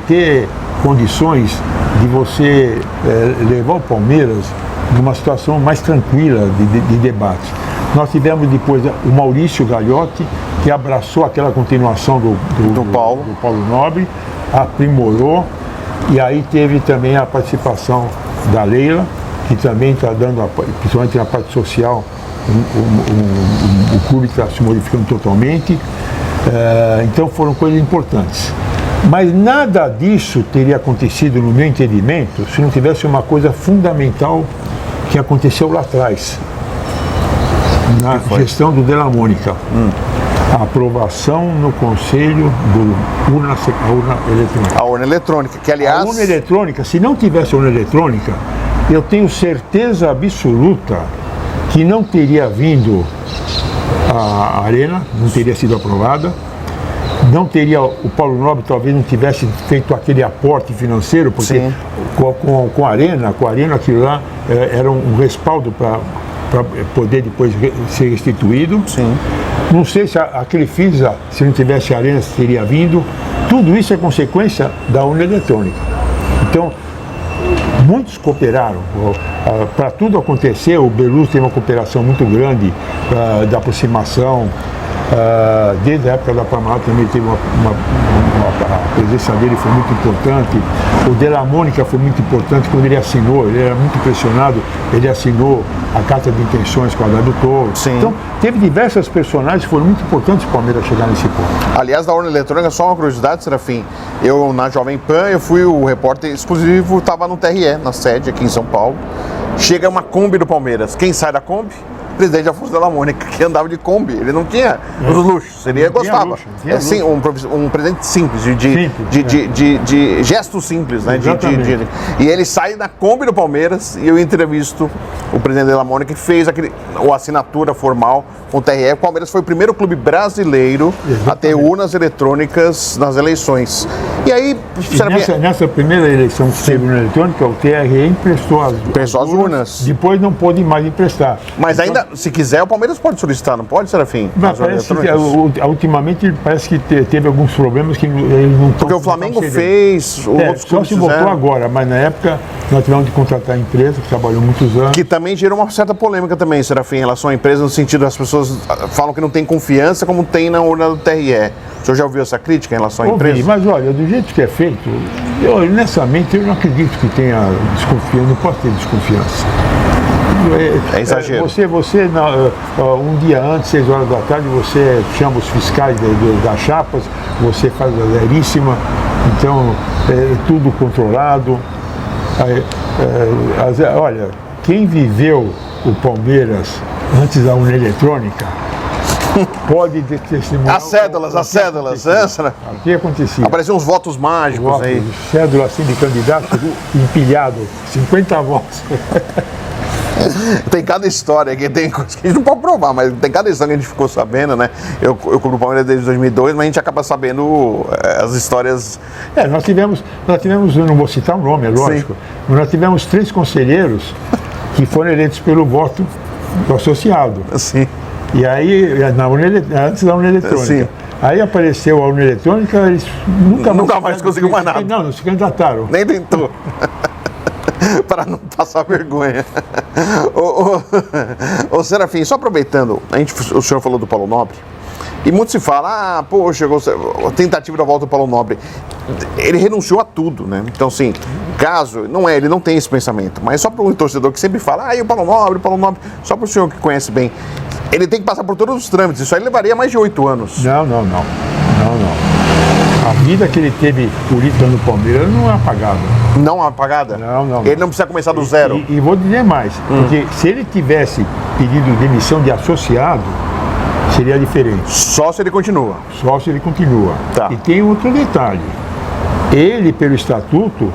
ter condições de você levar o Palmeiras numa situação mais tranquila de debate. Nós tivemos depois o Maurício Gagliotti, que abraçou aquela continuação do Paulo Nobre, aprimorou, e aí teve também a participação da Leila, que também está dando, principalmente na parte social, o clube está se modificando totalmente. Então foram coisas importantes. Mas nada disso teria acontecido, no meu entendimento, se não tivesse uma coisa fundamental que aconteceu lá atrás, na gestão do Della Mônica. A aprovação no Conselho do urna eletrônica. A urna eletrônica, que aliás... A urna eletrônica, se não tivesse a urna eletrônica, eu tenho certeza absoluta que não teria vindo a arena, não teria sido aprovada, não teria, o Paulo Nobre talvez não tivesse feito aquele aporte financeiro, porque com a arena aquilo lá era um respaldo para poder depois ser restituído. Sim. Não sei se aquele FISA, se não tivesse a arena, teria vindo. Tudo isso é consequência da urna eletrônica. Então, muitos cooperaram. Para tudo acontecer, o Beluso tem uma cooperação muito grande da aproximação. Desde a época da Parmalat também teve a presença dele foi muito importante. O Della Mônica foi muito importante quando ele assinou, ele era muito pressionado, ele assinou a carta de intenções com a Dado Toro. Então, teve diversas personagens que foram muito importantes para o Palmeiras chegar nesse ponto. Aliás, da urna eletrônica, só uma curiosidade, Serafim. Eu, na Jovem Pan, eu fui o repórter exclusivo, estava no TRE, na sede aqui em São Paulo. Chega uma Kombi do Palmeiras. Quem sai da Kombi? Presidente Afonso Della Mônica, que andava de Kombi. Ele não tinha os luxos, ele gostava. É sim, um presidente simples, de gestos simples, né? E ele sai da Kombi do Palmeiras e eu entrevisto o presidente Della Mônica, que fez a assinatura formal com o TRE. O Palmeiras foi o primeiro clube brasileiro a ter urnas eletrônicas nas eleições. E aí, nessa primeira eleição que teve urna eletrônica, o TRE emprestou as urnas. Depois não pôde mais emprestar. Mas ainda se quiser, o Palmeiras pode solicitar, não pode, Serafim? Mas parece que, ultimamente parece que teve alguns problemas que eles não estão. Porque o Flamengo fez, outros só clubes se voltou fizeram. agora, mas na época nós tivemos de contratar a empresa que trabalhou muitos anos. Que também gerou uma certa polêmica também, Serafim, em relação à empresa, no sentido das pessoas falam que não tem confiança, como tem na urna do TRE. O senhor já ouviu essa crítica em relação à empresa? Mas olha, do jeito que é feito, honestamente eu não acredito que tenha desconfiança, não pode ter desconfiança. É exagero. Você um dia antes, 6 horas da tarde, você chama os fiscais das chapas, você faz a leríssima, então é tudo controlado. Olha, quem viveu o Palmeiras antes da urna eletrônica pode testemunhar. As cédulas, O que acontecia? Apareciam uns votos mágicos aí. Cédula assim de candidato, empilhado, 50 votos. Tem cada história que tem coisa que a gente não pode provar, mas tem cada história que a gente ficou sabendo, né? Eu cubro o Palmeiras desde 2002, mas a gente acaba sabendo as histórias. Nós tivemos, eu não vou citar o nome, é lógico, mas nós tivemos 3 conselheiros que foram eleitos pelo voto do associado. Sim. E aí, antes da urna eletrônica. Sim. Aí apareceu a urna eletrônica, eles nunca mais conseguiu mais nada. Não se candidataram. Nem tentou. Para não passar vergonha. Ô Serafim, só aproveitando, o senhor falou do Paulo Nobre, e muito se fala, chegou a tentativa da volta do Paulo Nobre. Ele renunciou a tudo, né? Então, assim, caso, ele não tem esse pensamento, mas só para um torcedor que sempre fala, o Paulo Nobre, só para o senhor que conhece bem, ele tem que passar por todos os trâmites, isso aí levaria mais de 8 anos. Não. A vida que ele teve política no Palmeiras não é apagada. Não é apagada? Não. Ele não precisa começar do zero? E vou dizer mais, porque se ele tivesse pedido demissão de associado, seria diferente. Só se ele continua? Só se ele continua. Tá. E tem outro detalhe. Ele, pelo estatuto,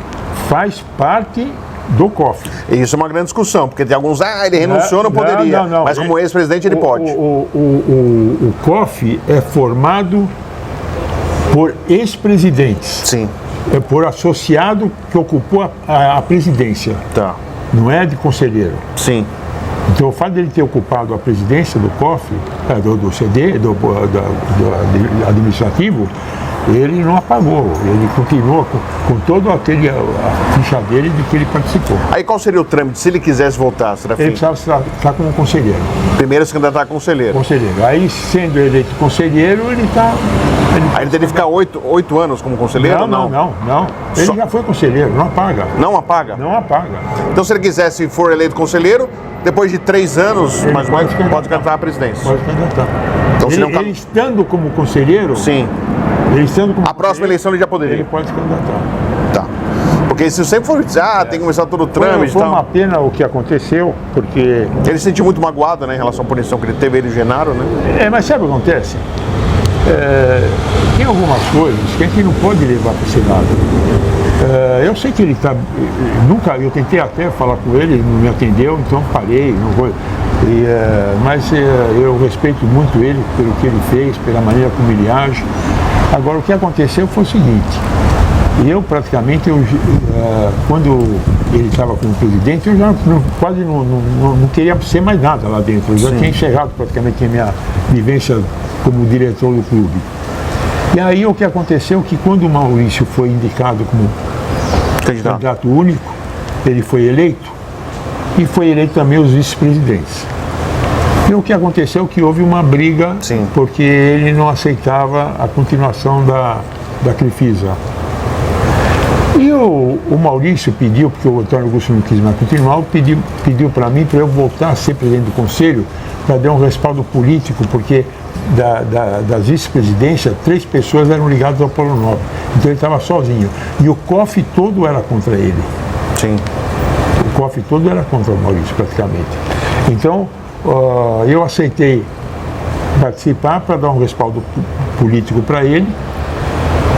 faz parte do COF. Isso é uma grande discussão, porque tem alguns, ele renunciou, não poderia. Não. Mas como ex-presidente ele pode. O COF é formado por ex-presidentes. Sim. É por associado que ocupou a presidência. Tá. Não é de conselheiro. Sim. Então o fato de ele ter ocupado a presidência do COF, do CD, do administrativo, ele não apagou, ele continuou com todo a ficha dele de que ele participou. Aí qual seria o trâmite se ele quisesse voltar, Serafim? Ele precisava estar como conselheiro. Primeiro se candidatar a conselheiro. Aí, sendo eleito conselheiro, ele está... Aí ele teria que ficar 8 anos como conselheiro? Não. Ele já foi conselheiro, não apaga. Não apaga? Não apaga. Então se ele quisesse, for eleito conselheiro, depois de 3 anos, mais ou menos, pode candidatar à presidência. Pode candidatar. Então, ele estando como conselheiro... Sim. A próxima eleição ele já poderia? Ele pode se candidatar. Tá. Porque se sempre for dizer, tem que começar todo o trâmite. Foi uma pena o que aconteceu, porque... Ele se sentiu muito magoado, né, em relação à punição que ele teve, ele e o Genaro, né? Mas sabe o que acontece? Tem algumas coisas que a gente não pode levar para esse lado. Eu sei que ele está... eu tentei até falar com ele, ele não me atendeu, então parei, não vou... mas eu respeito muito ele pelo que ele fez, pela maneira como ele age. Agora, o que aconteceu foi o seguinte, quando ele estava como presidente, eu já quase não queria ser mais nada lá dentro, eu já tinha encerrado praticamente a minha vivência como diretor do clube. E aí o que aconteceu que quando o Maurício foi indicado como candidato único, ele foi eleito, e foi eleito também os vice-presidentes. E o que aconteceu é que houve uma briga, porque ele não aceitava a continuação da Crefisa. E o Maurício pediu, porque o Antônio Augusto não quis mais continuar, pediu para mim para eu voltar a ser presidente do conselho, para dar um respaldo político, porque das vice-presidências, 3 pessoas eram ligadas ao Paulo Nobre. Então ele estava sozinho. E o COF todo era contra ele. Sim. O COF todo era contra o Maurício, praticamente. Então, eu aceitei participar para dar um respaldo político para ele.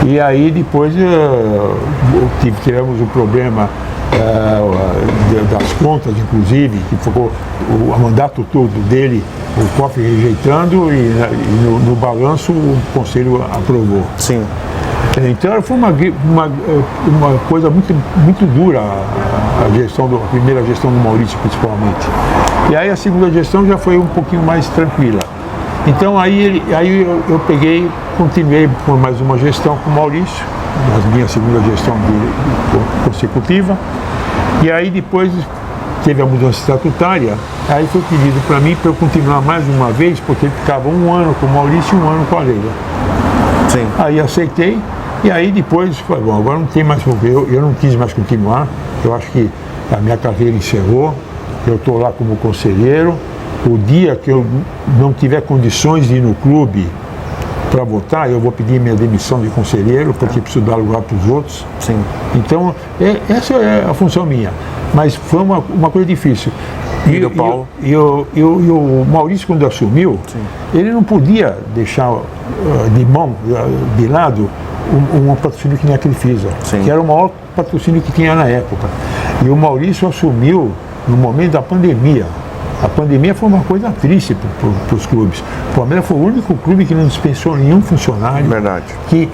E aí depois tivemos o problema das contas, inclusive, que ficou o mandato todo dele, o COF rejeitando e no balanço o Conselho aprovou. Sim. Então foi uma coisa muito dura a primeira gestão do Maurício, principalmente. E aí a segunda gestão já foi um pouquinho mais tranquila. Então aí eu peguei, continuei por mais uma gestão com o Maurício, na minha segunda gestão consecutiva. E aí depois teve a mudança estatutária, aí foi pedido para mim para eu continuar mais uma vez, porque ficava um ano com o Maurício e um ano com a Leila. Sim. Aí aceitei, e aí depois falei, bom, agora não tem mais o que eu não quis mais continuar, eu acho que a minha carreira encerrou, eu estou lá como conselheiro, o dia que eu não tiver condições de ir no clube para votar, eu vou pedir minha demissão de conselheiro, porque preciso dar lugar para os outros. Sim. Então, essa é a função minha. Mas foi uma coisa difícil. E o Maurício, quando assumiu, sim, ele não podia deixar de lado um patrocínio que nem aquele FISA, que era o maior patrocínio que tinha na época. E o Maurício assumiu no momento da pandemia. A pandemia foi uma coisa triste para os clubes. O Palmeiras foi o único clube que não dispensou nenhum funcionário. Verdade. Que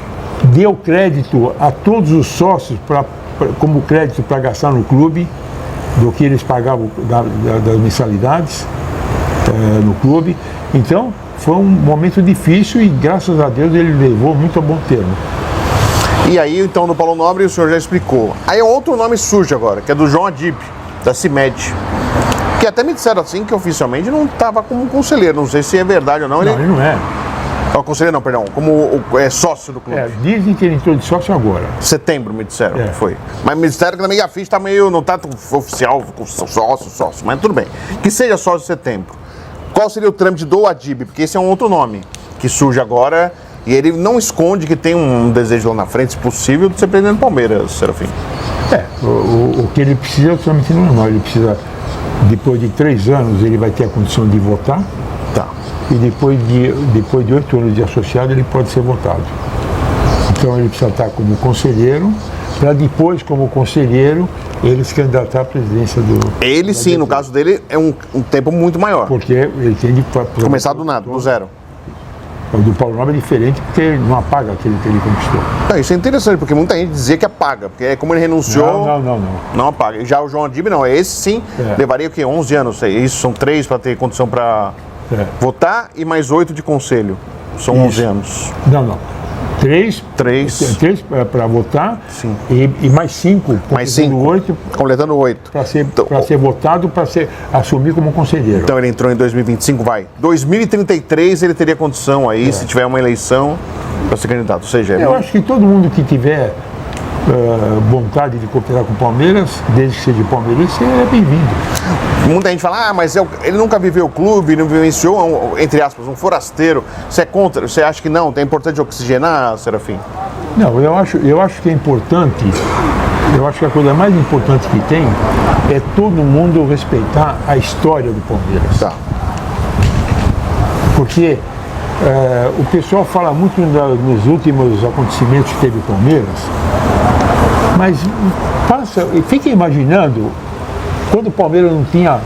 deu crédito a todos os sócios como crédito para gastar no clube, do que eles pagavam das mensalidades no clube. Então, foi um momento difícil e, graças a Deus, ele levou muito a bom termo. E aí, então, no Paulo Nobre, o senhor já explicou. Aí outro nome surge agora, que é do João Adib, da CIMED. Que até me disseram assim que oficialmente não estava como conselheiro. Não sei se é verdade ou não. Não, ele não é. Conselheiro não, perdão. Como sócio do clube. Dizem que ele entrou de sócio agora. Setembro, me disseram que foi. Mas me disseram que na minha ficha não está oficial, sócio. Mas tudo bem. Que seja sócio de setembro. Qual seria o trâmite do Adib? Porque esse é um outro nome que surge agora. E ele não esconde que tem um desejo lá na frente, se possível, de ser presidente do Palmeiras, Serafim. O que ele precisa é o trâmite normal. Ele precisa... Depois de 3 anos ele vai ter a condição de votar. Tá. E depois de 8 anos de associado ele pode ser votado. Então ele precisa estar como conselheiro, para depois, como conselheiro, ele se candidatar à presidência do... Ele sim, no caso dele, é um tempo muito maior. Porque ele tem de... Começar do nada, do zero. O do Paulo Nobre é diferente porque ele não apaga aquele que ele conquistou. Não, isso é interessante, porque muita gente dizia que apaga, porque como ele renunciou... Não apaga. Já o João Adib não, esse sim, levaria o quê? 11 anos, isso, são 3 para ter condição para votar e mais 8 de conselho. São 11 anos. Não. 3 para votar. Sim. E mais 5, completando 8. Para ser votado, para assumir como conselheiro. Então ele entrou em 2025, 2033 ele teria condição aí, se tiver uma eleição, para ser candidato. Ou seja, eu acho que todo mundo que tiver vontade de cooperar com o Palmeiras, desde que seja palmeirense, é bem-vindo. Muita gente fala, mas ele nunca viveu o clube, não vivenciou, entre aspas, um forasteiro. Você é contra? Você acha que não? É importante oxigenar, Serafim? Não, eu acho que é importante, eu acho que a coisa mais importante que tem é todo mundo respeitar a história do Palmeiras. Tá. Porque o pessoal fala muito nos últimos acontecimentos que teve o Palmeiras, mas fica imaginando quando o Palmeiras não tinha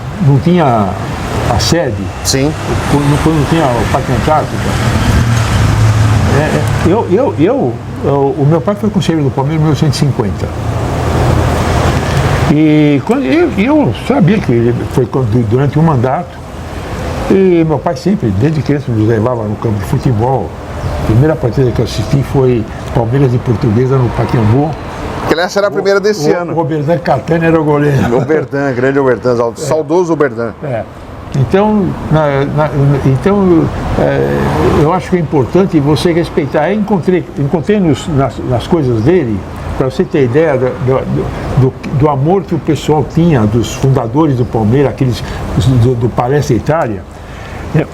a sede, sim, quando não tinha o Parque Antártica. O meu pai foi conselheiro do Palmeiras em 1950. E quando eu sabia que ele foi durante um mandato. E meu pai sempre, desde criança, nos levava no campo de futebol. A primeira partida que eu assisti foi Palmeiras e Portuguesa no Pacaembu. Essa era a primeira desse ano. O Oberdan Catani era o goleiro. Oberdan, grande Oberdan, saudoso Oberdan. Então, eu acho que é importante você respeitar. Eu encontrei nas coisas dele, para você ter ideia do amor que o pessoal tinha, dos fundadores do Palmeiras, aqueles do Palestra Itália.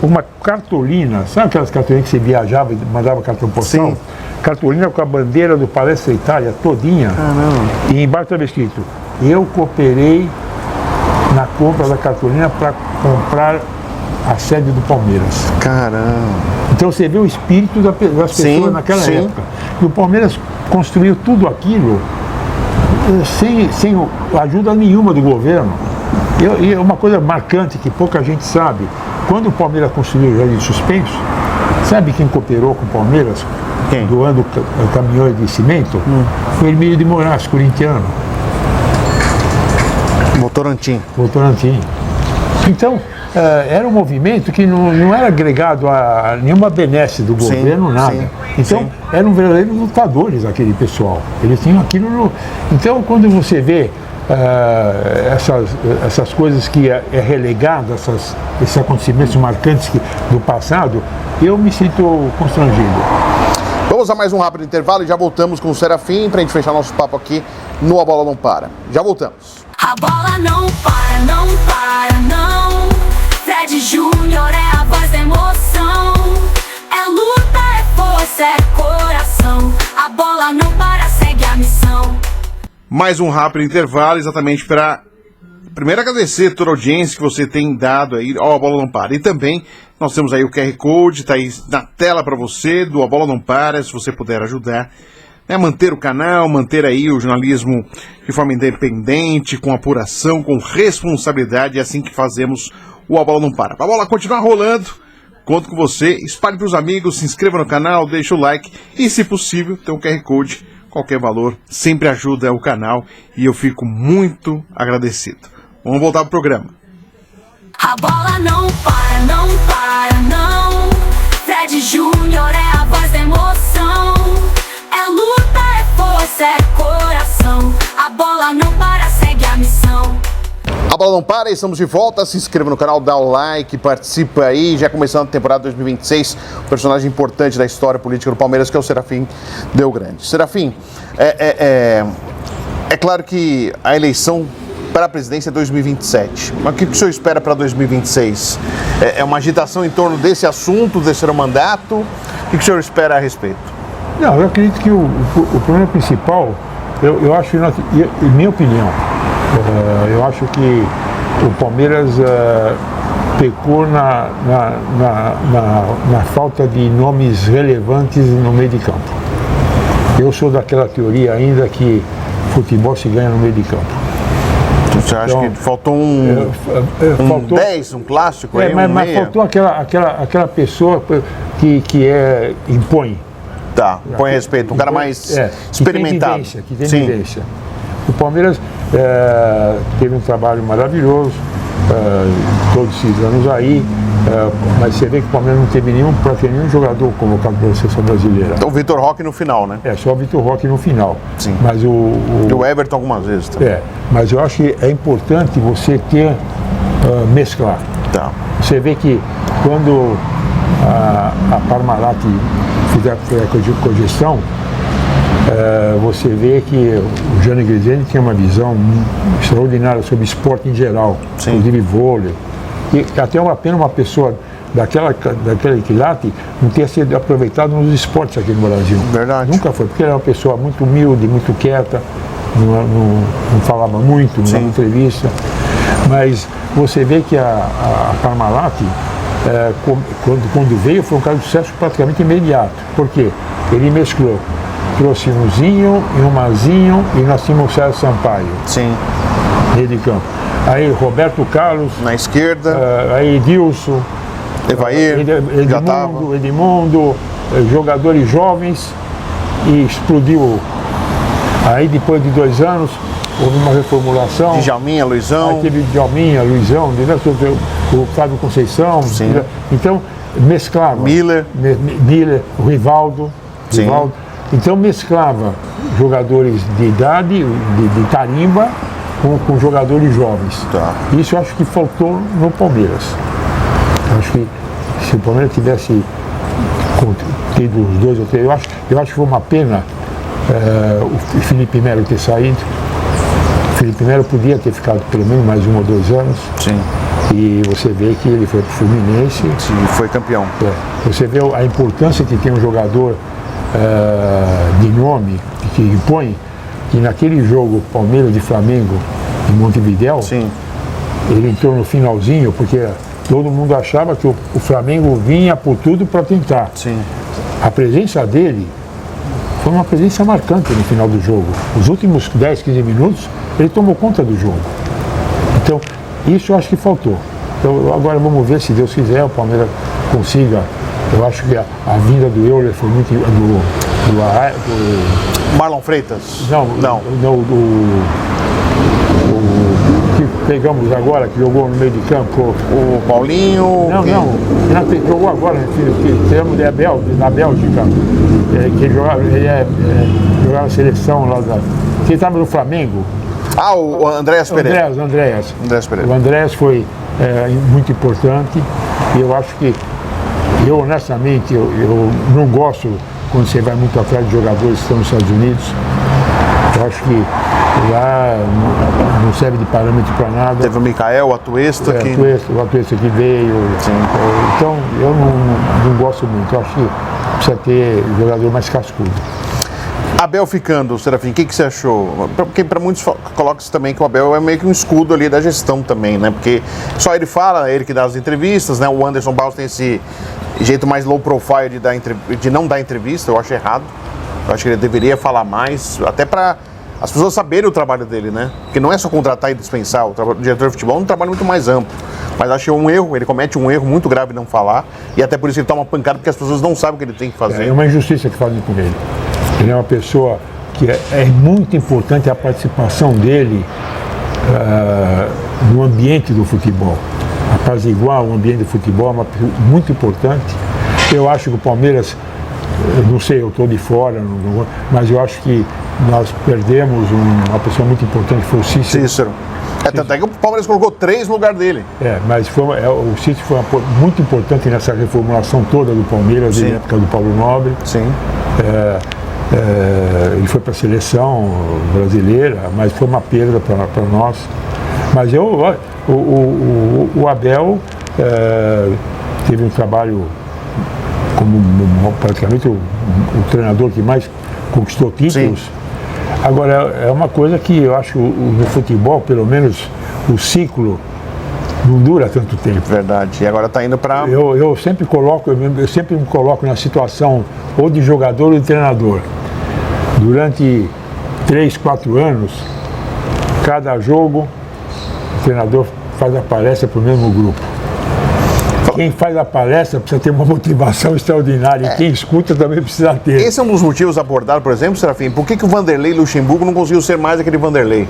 Uma cartolina, sabe aquelas cartolinas que você viajava e mandava cartão postal? Sim. Cartolina com a bandeira do Palestra Itália todinha. E embaixo estava escrito: eu cooperei na compra da cartolina para comprar a sede do Palmeiras. Caramba! Então você vê o espírito das pessoas naquela época. E o Palmeiras construiu tudo aquilo sem ajuda nenhuma do governo. E uma coisa marcante que pouca gente sabe: quando o Palmeiras construiu o Jardim Suspenso, sabe quem cooperou com o Palmeiras? Quem? Doando caminhões de cimento? Foi Emílio de Moraes, corintiano. Votorantim. Então, era um movimento que não era agregado a nenhuma benesse do governo, nada. Sim, então, sim. Eram verdadeiros lutadores, aquele pessoal. Eles tinham aquilo no... Então, quando você vê essas coisas que é relegado, esses acontecimentos marcantes do passado, eu me sinto constrangido. Vamos a mais um rápido intervalo e já voltamos com o Serafim para a gente fechar nosso papo aqui no A Bola Não Para. Já voltamos. A bola não para, não para, não. Fred Júnior é a voz da emoção. É luta, é força, é coração. A bola não para, segue a missão. Mais um rápido intervalo, exatamente para primeiro agradecer toda a audiência que você tem dado aí ao A Bola Não Para. E também nós temos aí o QR Code, está aí na tela para você, do A Bola Não Para, se você puder ajudar. Manter o canal, manter aí o jornalismo de forma independente, com apuração, com responsabilidade, é assim que fazemos o A Bola Não Para. Para a bola continuar rolando, conto com você, espalhe para os amigos, se inscreva no canal, deixa o like e, se possível, tem um QR Code, qualquer valor, sempre ajuda o canal e eu fico muito agradecido. Vamos voltar para o programa. A bola não para, não para, não. Fred Júnior é a voz da emoção. É luta, é força, é coração. A bola não para, segue a missão. A Bola Não Para, estamos de volta. Se inscreva no canal, dá o like, participa aí. Já começando a temporada 2026, um personagem importante da história política do Palmeiras, que é o Serafim Delgrande. Serafim, é claro que a eleição para a presidência é 2027. Mas o que o senhor espera para 2026? É uma agitação em torno desse assunto, desse terceiro mandato? O que o senhor espera a respeito? Não, eu acredito que o problema principal, eu acho, em minha opinião, eu acho que o Palmeiras pecou na falta de nomes relevantes no meio de campo. Eu sou daquela teoria ainda que futebol se ganha no meio de campo. Você acha que faltou um 10, um clássico aí, mas faltou aquela pessoa que impõe. Tá, põe respeito, um cara mais experimentado. Que tem vivência. O Palmeiras teve um trabalho maravilhoso, todos esses anos aí, mas você vê que o Palmeiras não teve nenhum jogador convocado para a seleção brasileira. Então o Vitor Roque no final, né? Só o Vitor Roque no final. Sim. Mas E o Everton algumas vezes também. Mas eu acho que é importante você mesclar. Tá. Você vê que quando a Parmalat fizer a cogestão, você vê que o Jânio Griseni tinha uma visão extraordinária sobre esporte em geral, inclusive vôlei. E até uma pena uma pessoa daquela quilate não ter sido aproveitado nos esportes aqui no Brasil. Verdade. Nunca foi, porque ele era uma pessoa muito humilde, muito quieta, não falava muito, não dava entrevista. Mas você vê que a Parmalat, quando veio, foi um caso de sucesso praticamente imediato. Por quê? Ele mesclou. Trouxe um Zinho e um Mazinho e nós tínhamos o César Sampaio. Sim. Meio de campo. Aí Roberto Carlos. Na esquerda. Aí Edilson. Evair. Edmundo, jogadores jovens, e explodiu. Aí depois de 2 anos houve uma reformulação. Djalminha, Luizão. Aí teve Djalminha, Luizão, o Fábio Conceição. Sim. Então mesclava. Miller, o Rivaldo. Então mesclava jogadores de idade, de tarimba, com jogadores jovens. Tá. Isso eu acho que faltou no Palmeiras. Eu acho que se o Palmeiras tivesse tido os 2 ou 3, eu acho que foi uma pena o Felipe Melo ter saído. O Felipe Melo podia ter ficado pelo menos mais 1 ou 2 anos. Sim. E você vê que ele foi para o Fluminense. Sim, foi campeão. Você vê a importância que tem um jogador de nome, que impõe, que naquele jogo Palmeiras de Flamengo em Montevidéu, Sim. ele entrou no finalzinho, porque todo mundo achava que o Flamengo vinha por tudo para tentar. Sim. A presença dele foi uma presença marcante no final do jogo. Os últimos 10, 15 minutos, ele tomou conta do jogo. Então, isso eu acho que faltou. Então, agora vamos ver, se Deus quiser, o Palmeiras consiga. Eu acho que a vinda do Euler foi muito... Marlon Freitas? Não. que pegamos agora, que jogou no meio de campo. O Paulinho. Não, jogou agora, filho, que temos da Bélgica, que jogava na seleção lá da. Que estava no Flamengo. Ah, o Andréas Pereira. Andréas Pereira. O Andréas foi muito importante e eu acho que, honestamente, eu não gosto quando você vai muito atrás de jogadores que estão nos Estados Unidos. Eu acho que lá não serve de parâmetro para nada. Teve o Mikael, o Atuesta. O Atuesta que veio. Sim. Então, eu não gosto muito. Eu acho que precisa ter jogador mais cascudo. Abel ficando, Serafim, o que você achou? Porque para muitos coloca-se também que o Abel é meio que um escudo ali da gestão também, né? Porque só ele fala, ele que dá as entrevistas, né? O Anderson Barros tem esse jeito mais low profile de não dar entrevista, eu acho errado. Eu acho que ele deveria falar mais, até para as pessoas saberem o trabalho dele, né? Porque não é só contratar e dispensar, o diretor de futebol é um trabalho muito mais amplo. Mas acho que ele comete um erro muito grave não falar, e até por isso ele toma pancada, porque as pessoas não sabem o que ele tem que fazer. É uma injustiça que fazem com ele. Ele é uma pessoa que é muito importante a participação dele no ambiente do futebol. Apaziguar o ambiente do futebol é muito importante. Eu acho que o Palmeiras, não sei, eu estou de fora, mas eu acho que nós perdemos uma pessoa muito importante, que foi o Cícero. Tanto é que o Palmeiras colocou 3 no lugar dele. Mas o Cícero foi muito importante nessa reformulação toda do Palmeiras, na época do Paulo Nobre. Sim. Ele foi para a seleção brasileira, mas foi uma perda para nós. Mas o Abel teve um trabalho como praticamente o treinador que mais conquistou títulos. Sim. Agora, é uma coisa que eu acho no futebol, pelo menos, o ciclo não dura tanto tempo. Verdade. E agora está indo para... Eu sempre me coloco na situação ou de jogador ou de treinador. Durante 3, 4 anos, cada jogo, o treinador faz a palestra para o mesmo grupo. Quem faz a palestra precisa ter uma motivação extraordinária e quem escuta também precisa ter. Esse é um dos motivos abordados, por exemplo, Serafim, por que o Vanderlei Luxemburgo não conseguiu ser mais aquele Vanderlei?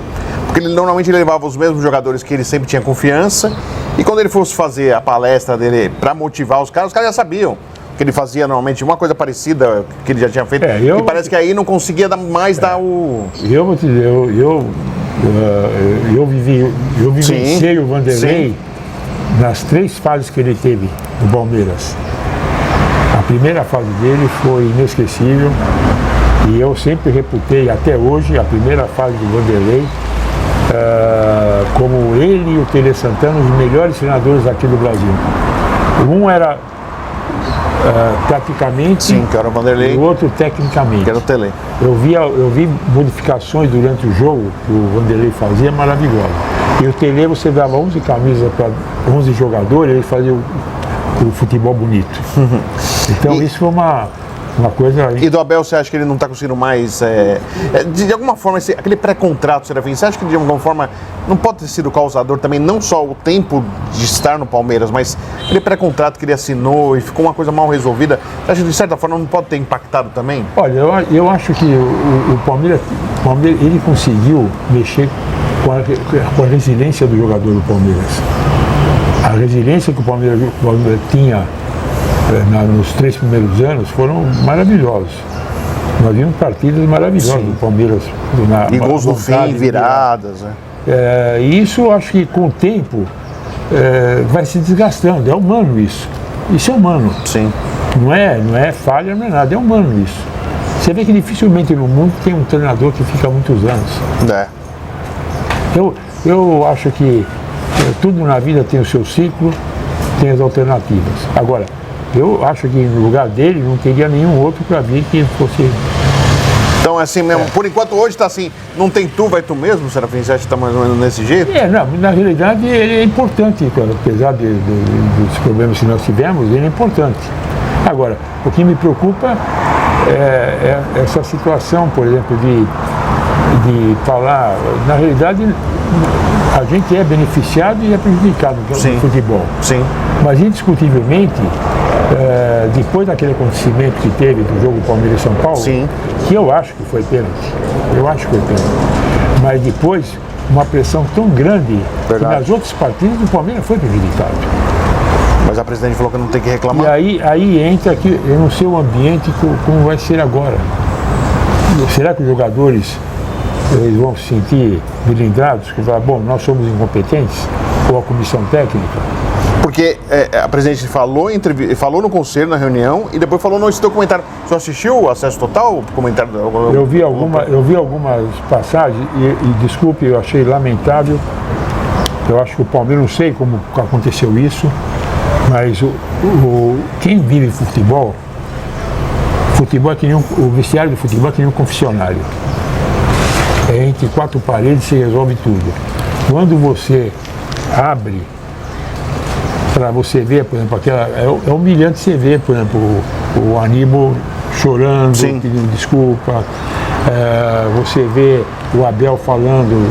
Porque ele normalmente levava os mesmos jogadores que ele sempre tinha confiança, e quando ele fosse fazer a palestra dele para motivar os caras já sabiam que ele fazia normalmente uma coisa parecida que ele já tinha feito, e parece que aí não conseguia dar o... Eu vou te dizer, eu vivenciei o Vanderlei nas 3 fases que ele teve no Palmeiras. A primeira fase dele foi inesquecível e eu sempre reputei até hoje a primeira fase do Vanderlei como ele e o Tele Santana os melhores treinadores aqui do Brasil. Um era taticamente, sim, que era o Vanderlei, e o outro tecnicamente, que era o Tele. Eu vi modificações durante o jogo que o Vanderlei fazia maravilhosas. E o Tele, você dava 11 camisas para 11 jogadores, ele fazia o futebol bonito. Então isso foi uma coisa... E do Abel, você acha que ele não está conseguindo mais... de alguma forma, aquele pré-contrato, Serafim, você acha que de alguma forma não pode ter sido causador também, não só o tempo de estar no Palmeiras, mas aquele pré-contrato que ele assinou e ficou uma coisa mal resolvida, você acha que de certa forma não pode ter impactado também? Olha, eu acho que o Palmeiras, ele conseguiu mexer com a resiliência do jogador do Palmeiras. A resiliência que o Palmeiras tinha nos 3 primeiros anos foram maravilhosos. Nós vimos partidas maravilhosas do Palmeiras. E gols no fim, viradas. E isso, acho que com o tempo vai se desgastando. É humano isso. Isso é humano. Sim. Não é falha, não é nada. É humano isso. Você vê que dificilmente no mundo tem um treinador que fica muitos anos. Eu acho que tudo na vida tem o seu ciclo, tem as alternativas. Agora, eu acho que no lugar dele não teria nenhum outro para vir que fosse... Então é assim mesmo, por enquanto hoje está assim, não tem tu, vai tu mesmo, Serafim? Você acha que está mais ou menos desse jeito? Não, na realidade ele é importante, apesar dos problemas que nós tivemos, ele é importante. Agora, o que me preocupa é essa situação, por exemplo, de falar, na realidade a gente é beneficiado e é prejudicado no futebol. Sim. Mas indiscutivelmente, depois daquele acontecimento que teve do jogo Palmeiras-São Paulo, que eu acho que foi pênalti, mas depois uma pressão tão grande que Verdade. nas outras partidas o Palmeiras foi prejudicado. Mas a presidente falou que não tem que reclamar. E aí entra que eu não sei o ambiente como vai ser agora. Será que os jogadores eles vão se sentir blindados? Que falar, bom, nós somos incompetentes? Ou a comissão técnica? Porque a presidente falou no conselho, na reunião, e depois falou nesse documentário. Você assistiu o Acesso Total? O comentário Eu vi algumas passagens e desculpe, eu achei lamentável. Eu acho que o Palmeiras, não sei como aconteceu isso, mas quem vive futebol é que nem o vestiário do futebol é que nem um confessionário. É entre quatro paredes se resolve tudo. Quando você abre para você ver, por exemplo, é humilhante você ver, por exemplo, o Aníbal chorando, Sim. pedindo desculpa, você vê o Abel falando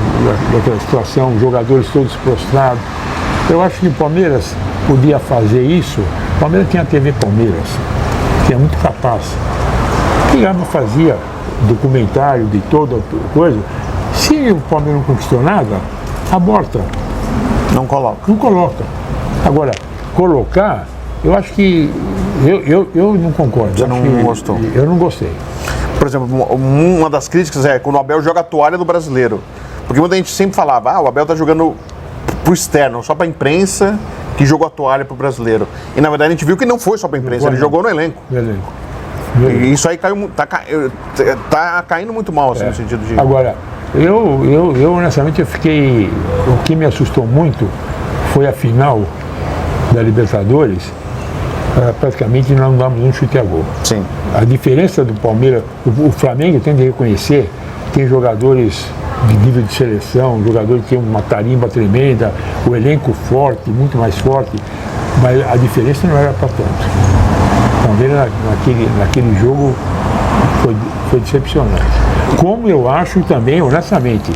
daquela situação, os jogadores todos prostrados. Eu acho que o Palmeiras podia fazer isso. O Palmeiras tinha a TV Palmeiras, que é muito capaz. Que não fazia documentário de toda coisa. Se o Palmeiras não conquistou nada, aborta. Não coloca. Não coloca. Agora, colocar, eu acho que eu não concordo. Você não gostou? Eu não gostei. Por exemplo, uma das críticas é quando o Abel joga a toalha do brasileiro. Porque muita gente sempre falava, o Abel tá jogando pro externo, só pra imprensa, que jogou a toalha pro brasileiro. E na verdade a gente viu que não foi só pra imprensa, ele jogou no elenco. E isso aí tá caindo muito mal, assim, no sentido de... Agora, eu honestamente, eu fiquei... O que me assustou muito foi a final da Libertadores. Praticamente nós não damos um chute a gol. Sim. A diferença do Palmeiras, o Flamengo tem de reconhecer, tem jogadores de nível de seleção, jogadores que tem uma tarimba tremenda, o elenco forte, muito mais forte, mas a diferença não era para tanto. O Palmeiras naquele jogo foi decepcionante. Como eu acho também, honestamente,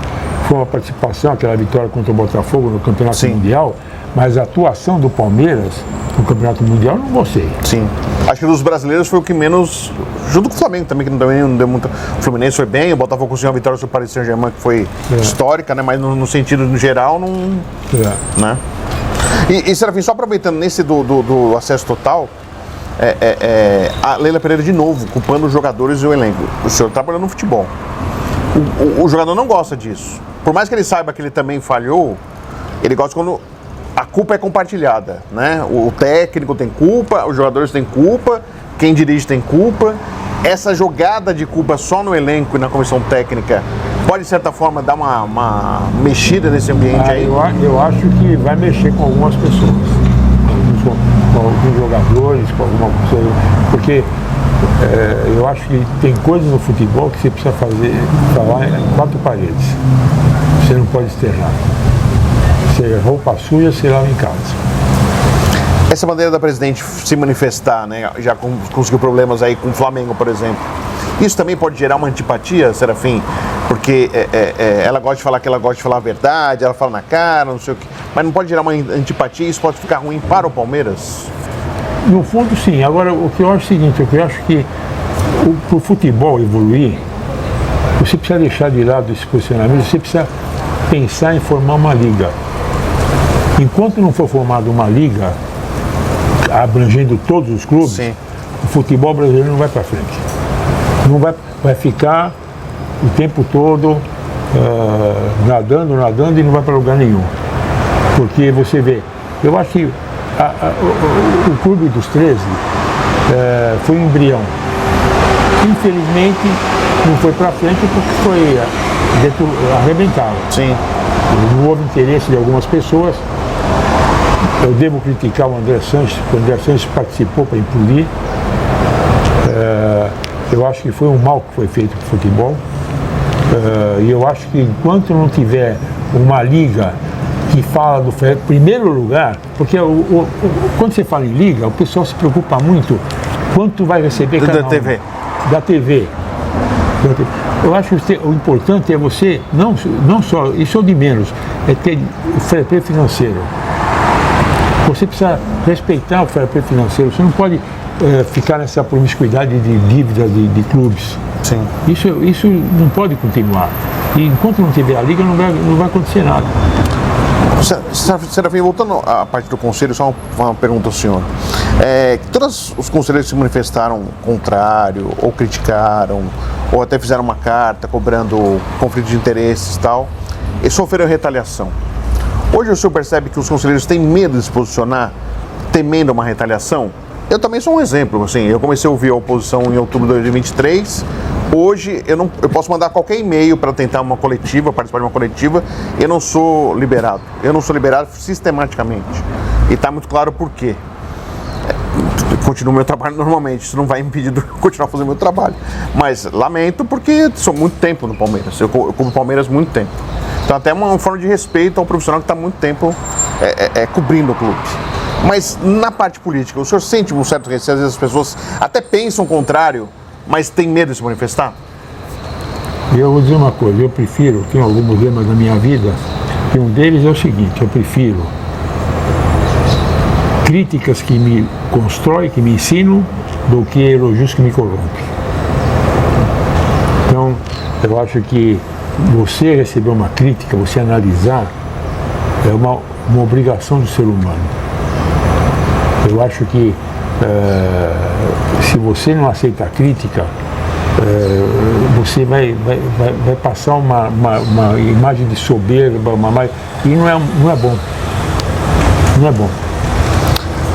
foi uma participação, aquela vitória contra o Botafogo no Campeonato Sim. Mundial, mas a atuação do Palmeiras no Campeonato Mundial eu não gostei. Sim. Acho que dos brasileiros foi o que menos... Junto com o Flamengo também, que não deu muito... O Fluminense foi bem, o Botafogo conseguiu uma vitória sobre o Paris Saint-Germain, que foi histórica, né? Mas no sentido no geral, não... Né? E Serafim, só aproveitando nesse do Acesso Total, a Leila Pereira de novo, culpando os jogadores e o elenco. O senhor trabalhando no futebol. O jogador não gosta disso. Por mais que ele saiba que ele também falhou, ele gosta quando a culpa é compartilhada, né? O técnico tem culpa, os jogadores têm culpa, quem dirige tem culpa. Essa jogada de culpa só no elenco e na comissão técnica pode, de certa forma, dar uma mexida nesse ambiente aí? Eu acho que vai mexer com algumas pessoas, com alguns jogadores, com alguma coisa, porque eu acho que tem coisas no futebol que você precisa falar em quatro paredes. Você não pode externar. Se roupa suja, você lava em casa. Essa maneira da presidente se manifestar, né, já conseguiu problemas aí com o Flamengo, por exemplo. Isso também pode gerar uma antipatia, Serafim? Porque ela gosta de falar que ela gosta de falar a verdade, ela fala na cara, não sei o quê. Mas não pode gerar uma antipatia e isso pode ficar ruim para o Palmeiras? No fundo, sim. Agora, o que eu acho é o seguinte, eu acho que para o futebol evoluir, você precisa deixar de lado esse posicionamento, você precisa pensar em formar uma liga. Enquanto não for formada uma liga abrangendo todos os clubes, Sim. o futebol brasileiro não vai para frente. Não vai ficar o tempo todo nadando e não vai para lugar nenhum. Porque você vê, eu acho que o Clube dos 13 foi um embrião. Infelizmente não foi para frente porque foi arrebentado. Sim. Não houve interesse de algumas pessoas. Eu devo criticar o André Sanches, porque o André Sanches participou para implodir. Eu acho que foi um mal que foi feito para o futebol. E eu acho que enquanto não tiver uma liga que fala do primeiro lugar, porque quando você fala em liga, o pessoal se preocupa muito quanto vai receber cada Da TV. Da TV. Eu acho que o importante é você, não só, isso é o de menos, é ter o fair play financeiro. Você precisa respeitar o fair play financeiro, você não pode ficar nessa promiscuidade de dívidas de clubes. Sim. Isso não pode continuar. E enquanto não tiver a liga, não vai acontecer nada. Serafim, voltando à parte do conselho, só uma pergunta ao senhor. Todos os conselheiros se manifestaram contrário, ou criticaram, ou até fizeram uma carta cobrando conflito de interesses e tal, e sofreram retaliação. Hoje o senhor percebe que os conselheiros têm medo de se posicionar, temendo uma retaliação? Eu também sou um exemplo, assim, eu comecei a ouvir a oposição em outubro de 2023, hoje eu posso mandar qualquer e-mail para tentar uma coletiva, participar de uma coletiva, eu não sou liberado sistematicamente, e está muito claro por quê. Continuo meu trabalho normalmente, isso não vai impedir de eu continuar fazendo meu trabalho, mas lamento porque sou muito tempo no Palmeiras, eu cubro o Palmeiras muito tempo, então até uma forma de respeito ao profissional que está muito tempo cobrindo o clube. Mas na parte política, o senhor sente um certo receio, às vezes as pessoas até pensam o contrário, mas tem medo de se manifestar? Eu vou dizer uma coisa, eu tenho alguns lemas na minha vida, e um deles é o seguinte, eu prefiro críticas que me constroem, que me ensinam, do que elogios que me corrompem. Então, eu acho que você receber uma crítica, você analisar, é uma obrigação do ser humano. Eu acho que se você não aceita a crítica, você vai passar uma imagem de soberba, e não é bom. Não é bom.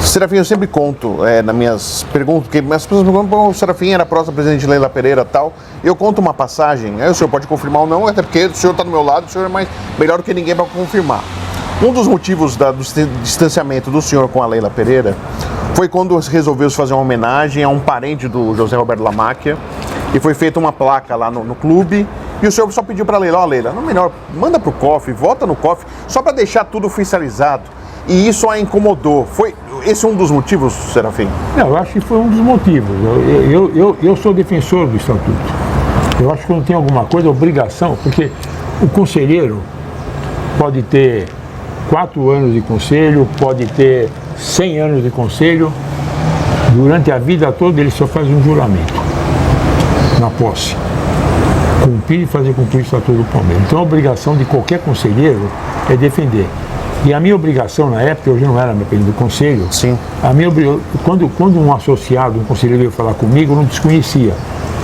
Serafim, eu sempre conto nas minhas perguntas, porque as pessoas me perguntam, o Serafim era próximo presidente de Leila Pereira e tal, eu conto uma passagem, aí o senhor pode confirmar ou não, até porque o senhor está do meu lado, o senhor é melhor do que ninguém para confirmar. Um dos motivos do distanciamento do senhor com a Leila Pereira foi quando resolveu fazer uma homenagem a um parente do José Roberto Lamacchia, e foi feita uma placa lá no clube, e o senhor só pediu para a Leila, Leila, não melhor, manda para o COF, vota no COF, só para deixar tudo oficializado, e isso a incomodou. Foi esse um dos motivos, Serafim? Não, eu acho que foi um dos motivos. Eu sou defensor do Estatuto. Eu acho que quando tem alguma coisa, obrigação, porque o conselheiro pode ter 4 anos de conselho, pode ter 100 anos de conselho, durante a vida toda ele só faz um juramento, na posse, cumprir e fazer cumprir o Estatuto do Palmeiras. Então a obrigação de qualquer conselheiro é defender. E a minha obrigação na época, hoje não era dependendo do conselho, sim. Quando um associado, um conselheiro veio falar comigo, eu não desconhecia.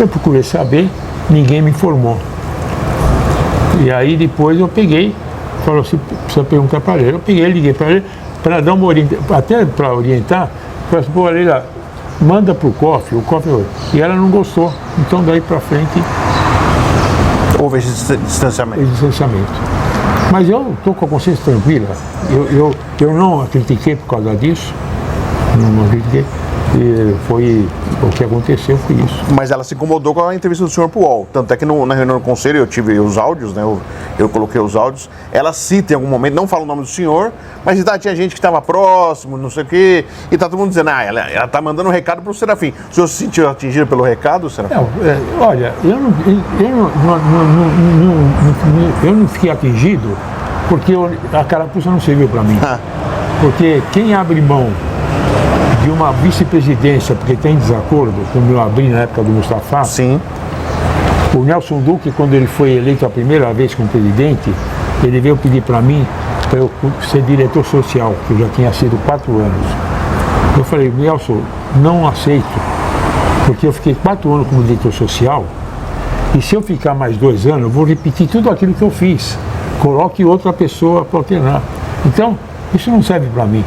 Eu procurei saber, ninguém me informou. E aí depois eu peguei, falou assim, precisa perguntar para ele. Eu peguei, liguei para ele, para dar uma orientação, até para orientar, falei assim, pô, Leila, manda para o COF, e ela não gostou. Então daí para frente houve esse distanciamento. Mas eu estou com a consciência tranquila, eu não a critiquei por causa disso, não critiquei, e foi o que aconteceu, foi isso. Mas ela se incomodou com a entrevista do senhor pro UOL, tanto é que na reunião do conselho eu tive os áudios, né, eu coloquei os áudios, ela cita em algum momento, não fala o nome do senhor, mas tinha gente que estava próximo, não sei o quê, e tá todo mundo dizendo, ela tá mandando um recado pro Serafim. O senhor se sentiu atingido pelo recado, Serafim? Não, olha, eu não fiquei atingido porque a carapuça não serviu para mim. Porque quem abre mão de uma vice-presidência porque tem desacordo, como eu abri na época do Mustafa, sim. O Nelson Duque, quando ele foi eleito a primeira vez como presidente, ele veio pedir para mim para eu ser diretor social, que eu já tinha sido 4 anos. Eu falei, Nelson, não aceito, porque eu fiquei 4 anos como diretor social, e se eu ficar mais 2 anos, eu vou repetir tudo aquilo que eu fiz. Coloque outra pessoa para alternar. Então, isso não serve para mim.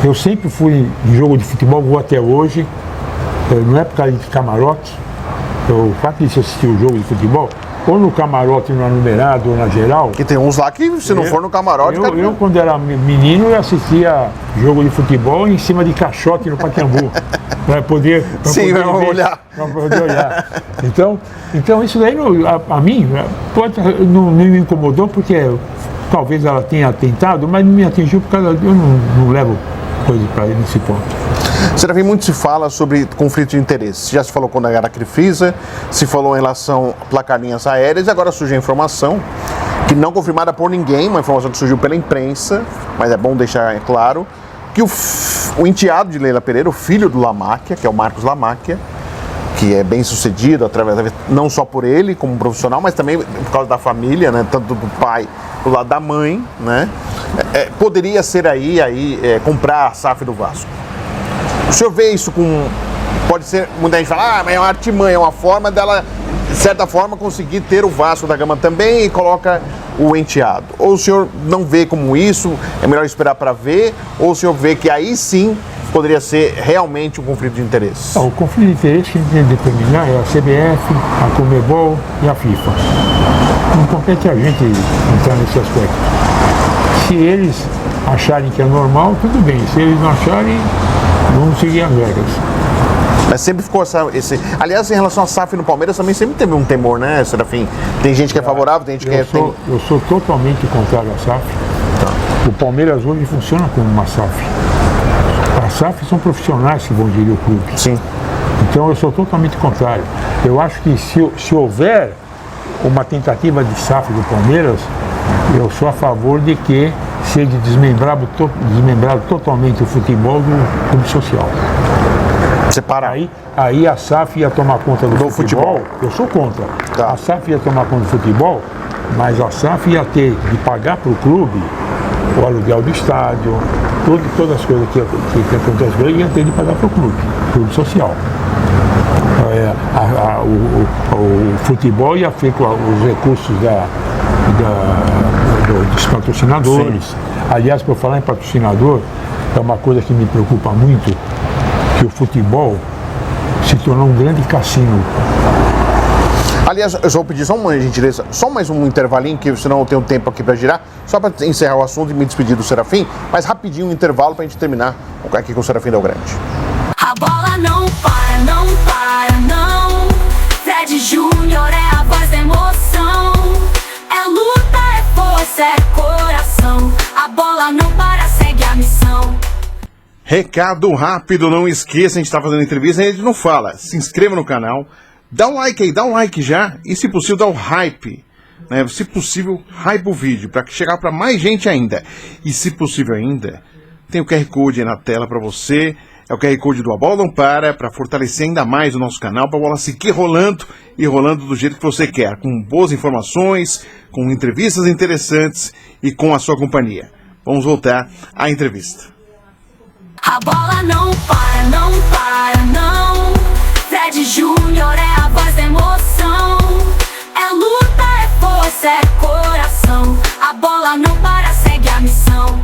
Eu sempre fui em jogo de futebol, vou até hoje, não é por causa de camarote, o fato de você assistir o jogo de futebol, ou no camarote, na numerado, ou na geral. Que tem uns lá que, se não for no camarote... Eu quando era menino, eu assistia jogo de futebol em cima de caixote no Pacaembu, para poder olhar. Para poder olhar. Então isso daí, a mim, não me incomodou, porque talvez ela tenha tentado, mas não me atingiu por causa eu não levo coisa para ele nesse ponto. Serafim, muito se fala sobre conflito de interesses. Já se falou quando era a Crefisa, se falou em relação a placar linhas aéreas, e agora surge a informação, que não confirmada por ninguém, uma informação que surgiu pela imprensa, mas é bom deixar claro, que o enteado de Leila Pereira, o filho do Lamacchia, que é o Marcos Lamacchia, que é bem sucedido, não só por ele como profissional, mas também por causa da família, né? Tanto do pai do lado da mãe, né? Poderia ser comprar a SAF do Vasco. O senhor vê isso com... Pode ser, muita gente fala, mas é uma artimanha, é uma forma dela, de certa forma, conseguir ter o Vasco da Gama também e coloca o enteado. Ou o senhor não vê como isso, é melhor esperar para ver, ou o senhor vê que aí sim poderia ser realmente um conflito de interesse? O conflito de interesse que a gente tem que determinar é a CBF, a Conmebol e a FIFA. Não compete a gente entrar nesse aspecto. Se eles acharem que é normal, tudo bem. Se eles não acharem, vamos seguir as regras. Mas sempre ficou esse... Aliás, em relação à SAF no Palmeiras, também sempre teve um temor, né, Serafim? Tem gente que é favorável, tem gente que Eu sou totalmente contrário à SAF. Tá. O Palmeiras hoje funciona como uma SAF. As SAF são profissionais que vão gerir o clube. Sim. Então eu sou totalmente contrário. Eu acho que se houver uma tentativa de SAF do Palmeiras, eu sou a favor de que seja desmembrado totalmente o futebol do clube social. Separar. Aí a SAF ia tomar conta do futebol. Eu sou contra. Tá. A SAF ia tomar conta do futebol, mas a SAF ia ter de pagar para o clube o aluguel do estádio, todas as coisas que acontecem, ia ter de pagar para o clube social. O futebol ia ter os recursos dos patrocinadores. Sim. Aliás, por falar em patrocinador, é uma coisa que me preocupa muito, que o futebol se tornou um grande cassino. Aliás, eu só vou pedir só uma gentileza, só mais um intervalinho, que senão eu tenho tempo aqui para girar, só para encerrar o assunto e me despedir do Serafim, mas rapidinho um intervalo para a gente terminar aqui com o Serafim Del Grande. A bola não para, não para, não. Fred Júnior é a voz da emoção. É luta, é força, é coração. A bola não para, segue a missão. Recado rápido, não esqueça, a gente está fazendo entrevista e a gente não fala. Se inscreva no canal, dá um like aí, dá um like já e, se possível, dá um hype. Né? Se possível, hype o vídeo para chegar para mais gente ainda. E, se possível ainda, tem o QR Code aí na tela para você. É o QR Code do A Bola Não Para fortalecer ainda mais o nosso canal, para a bola seguir rolando e rolando do jeito que você quer, com boas informações, com entrevistas interessantes e com a sua companhia. Vamos voltar à entrevista. A bola não para, não para, não. Fred Júnior é a voz da emoção. É luta, é força, é coração. A bola não para, segue a missão.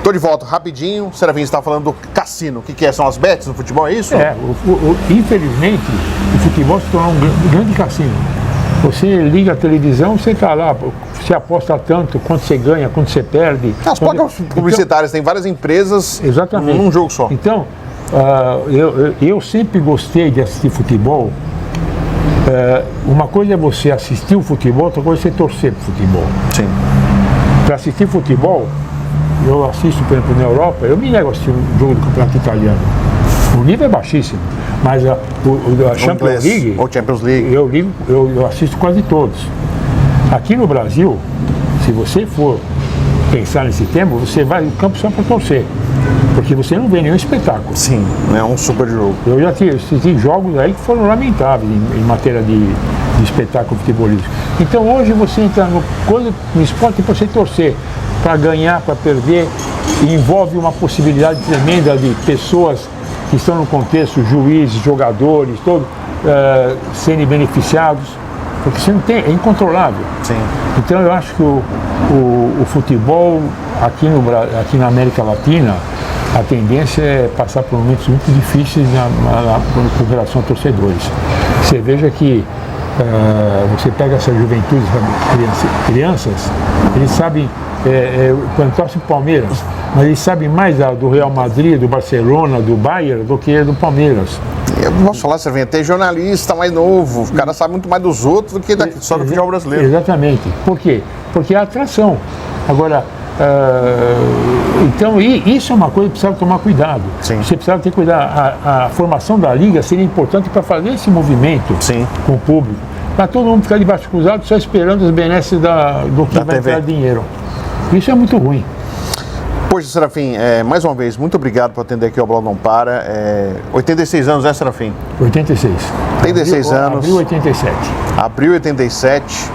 Tô de volta, rapidinho. O Serafim está falando do cassino. O que é? São as bets no futebol, é isso? Infelizmente, o futebol se tornou um grande cassino. Você liga a televisão, você está lá, você aposta tanto, quanto você ganha, quanto você perde. As placas publicitárias, tem várias empresas num jogo só. Então, eu sempre gostei de assistir futebol. Uma coisa é você assistir o futebol, outra coisa é você torcer para o futebol. Sim. Para assistir futebol, eu assisto, por exemplo, na Europa, eu me nego a assistir um jogo do campeonato italiano. O nível é baixíssimo, mas a Champions League, ou Champions League, eu assisto quase todos. Aqui no Brasil, se você for pensar nesse tema, você vai no campo só para torcer, porque você não vê nenhum espetáculo. Sim, é um super jogo. Eu já assisti jogos aí que foram lamentáveis em matéria de espetáculo futebolístico. Então hoje você entra no esporte para você torcer, para ganhar, para perder, e envolve uma possibilidade tremenda de pessoas que estão no contexto, juízes, jogadores, todos, serem beneficiados, porque você não tem, é incontrolável. Sim. Então eu acho que o futebol aqui na América Latina, a tendência é passar por momentos muito difíceis com relação a torcedores. Você veja que você pega essa juventude, crianças, eles sabem, quando torcem o Palmeiras, mas eles sabem mais do Real Madrid, do Barcelona, do Bayern, do que do Palmeiras. Eu posso falar, você vem até jornalista mais novo, o cara sabe muito mais dos outros do que só do futebol brasileiro. Exatamente. Por quê? Porque é atração. Agora, então isso é uma coisa que precisa tomar cuidado. Sim. Você precisa ter cuidado. A formação da liga seria importante para fazer esse movimento. Sim. Com o público. Para todo mundo ficar de braço cruzado só esperando as benesses do que vai entrar dinheiro. Isso é muito ruim. Poxa, Serafim, mais uma vez, muito obrigado por atender aqui o A Bola Não Para. 86 anos, né, Serafim? 86. 86 anos. Abril 87. Abril 87.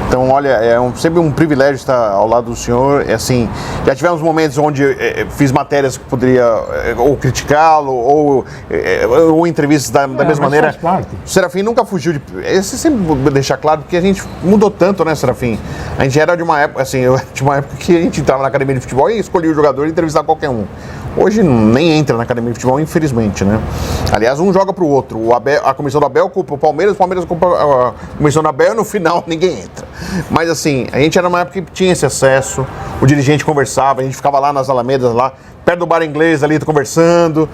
Então, olha, sempre um privilégio estar ao lado do senhor. Assim, já tivemos momentos onde fiz matérias que poderia ou criticá-lo ou entrevistas da mesma maneira. Faz parte. O Serafim nunca fugiu de... Você sempre deixar claro, porque a gente mudou tanto, né, Serafim? A gente era de uma época, assim, de uma época que a gente entrava na academia de futebol e escolhia o jogador e entrevistava qualquer um. Hoje nem entra na academia de futebol, infelizmente, né? Aliás, um joga pro outro. A comissão do Abel culpa o Palmeiras culpa a comissão do Abel e no final ninguém entra. Mas assim, a gente era numa época que tinha esse acesso, o dirigente conversava, a gente ficava lá nas Alamedas, lá, perto do bar inglês ali, conversando.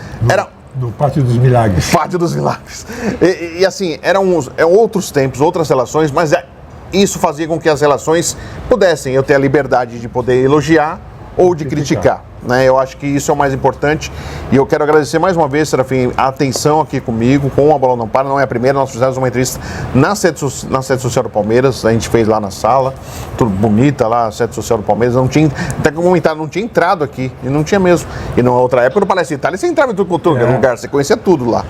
No Pátio dos Milagres. Pátio dos Milagres. E assim, eram outros tempos, outras relações, mas isso fazia com que as relações pudessem eu ter a liberdade de poder elogiar ou de criticar. Né? Eu acho que isso é o mais importante e eu quero agradecer mais uma vez, Serafim, a atenção aqui comigo, com A Bola Não Para. Não é a primeira, nós fizemos uma entrevista na sede social do Palmeiras, a gente fez lá na sala, tudo bonita lá, a sede social do Palmeiras, não tinha, até comentar, não tinha entrado aqui, e não tinha mesmo. E na outra época, no Palestra Itália, você entrava em todo lugar, você conhecia tudo lá.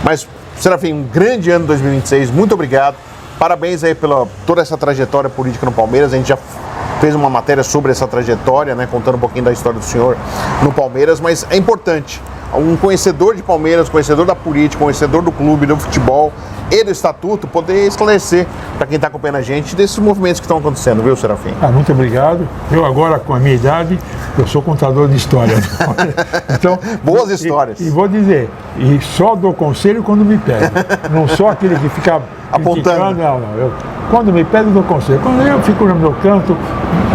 Mas, Serafim, um grande ano 2026, muito obrigado, parabéns aí pela toda essa trajetória política no Palmeiras, a gente já fez uma matéria sobre essa trajetória, né, contando um pouquinho da história do senhor no Palmeiras, mas é importante, um conhecedor de Palmeiras, conhecedor da política, conhecedor do clube, do futebol e do estatuto, poder esclarecer para quem está acompanhando a gente desses movimentos que estão acontecendo, viu, Serafim? Muito obrigado. Eu agora, com a minha idade, eu sou contador de história. Então, boas histórias. E vou dizer, e só dou conselho quando me pede. Não sou aquele que fica apontando. Não. Quando me pede, eu dou conselho. Quando eu fico no meu canto,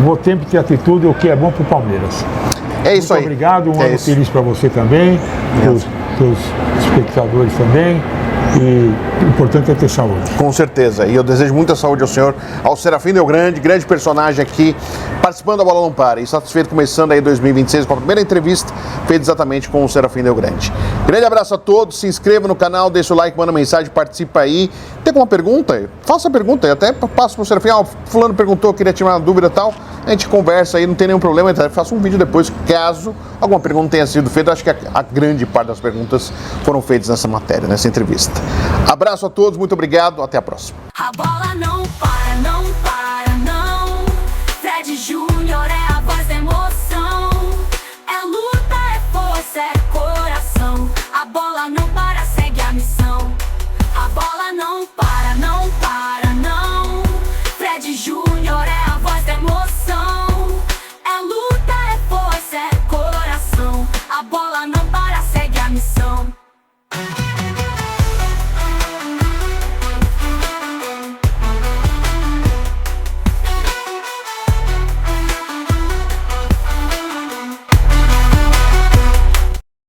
vou sempre ter atitude, o que é bom para o Palmeiras. É isso aí. Muito obrigado, um ano feliz para você também, para os espectadores também. E o importante é ter saúde. Com certeza. E eu desejo muita saúde ao senhor, ao Serafim Delgrande, grande personagem aqui, participando da Bola Não Para. E satisfeito começando aí 2026 com a primeira entrevista feita exatamente com o Serafim Delgrande. Grande abraço a todos, se inscreva no canal, deixa o like, manda mensagem, participa aí. Tem alguma pergunta? Faça a pergunta, eu até passo pro Serafim, fulano perguntou, queria tirar uma dúvida e tal. A gente conversa aí, não tem nenhum problema, eu faço um vídeo depois, caso alguma pergunta tenha sido feita. Acho que a grande parte das perguntas foram feitas nessa matéria, nessa entrevista. Abraço a todos, muito obrigado, até a próxima. A bola não para, não para, não. Fred Júnior é a voz da emoção. É luta, é força, é coração. A bola não para, segue a missão. A bola não para, não para, não. Fred Júnior é a voz da emoção. É luta, é força, é coração. A bola não para, segue a missão.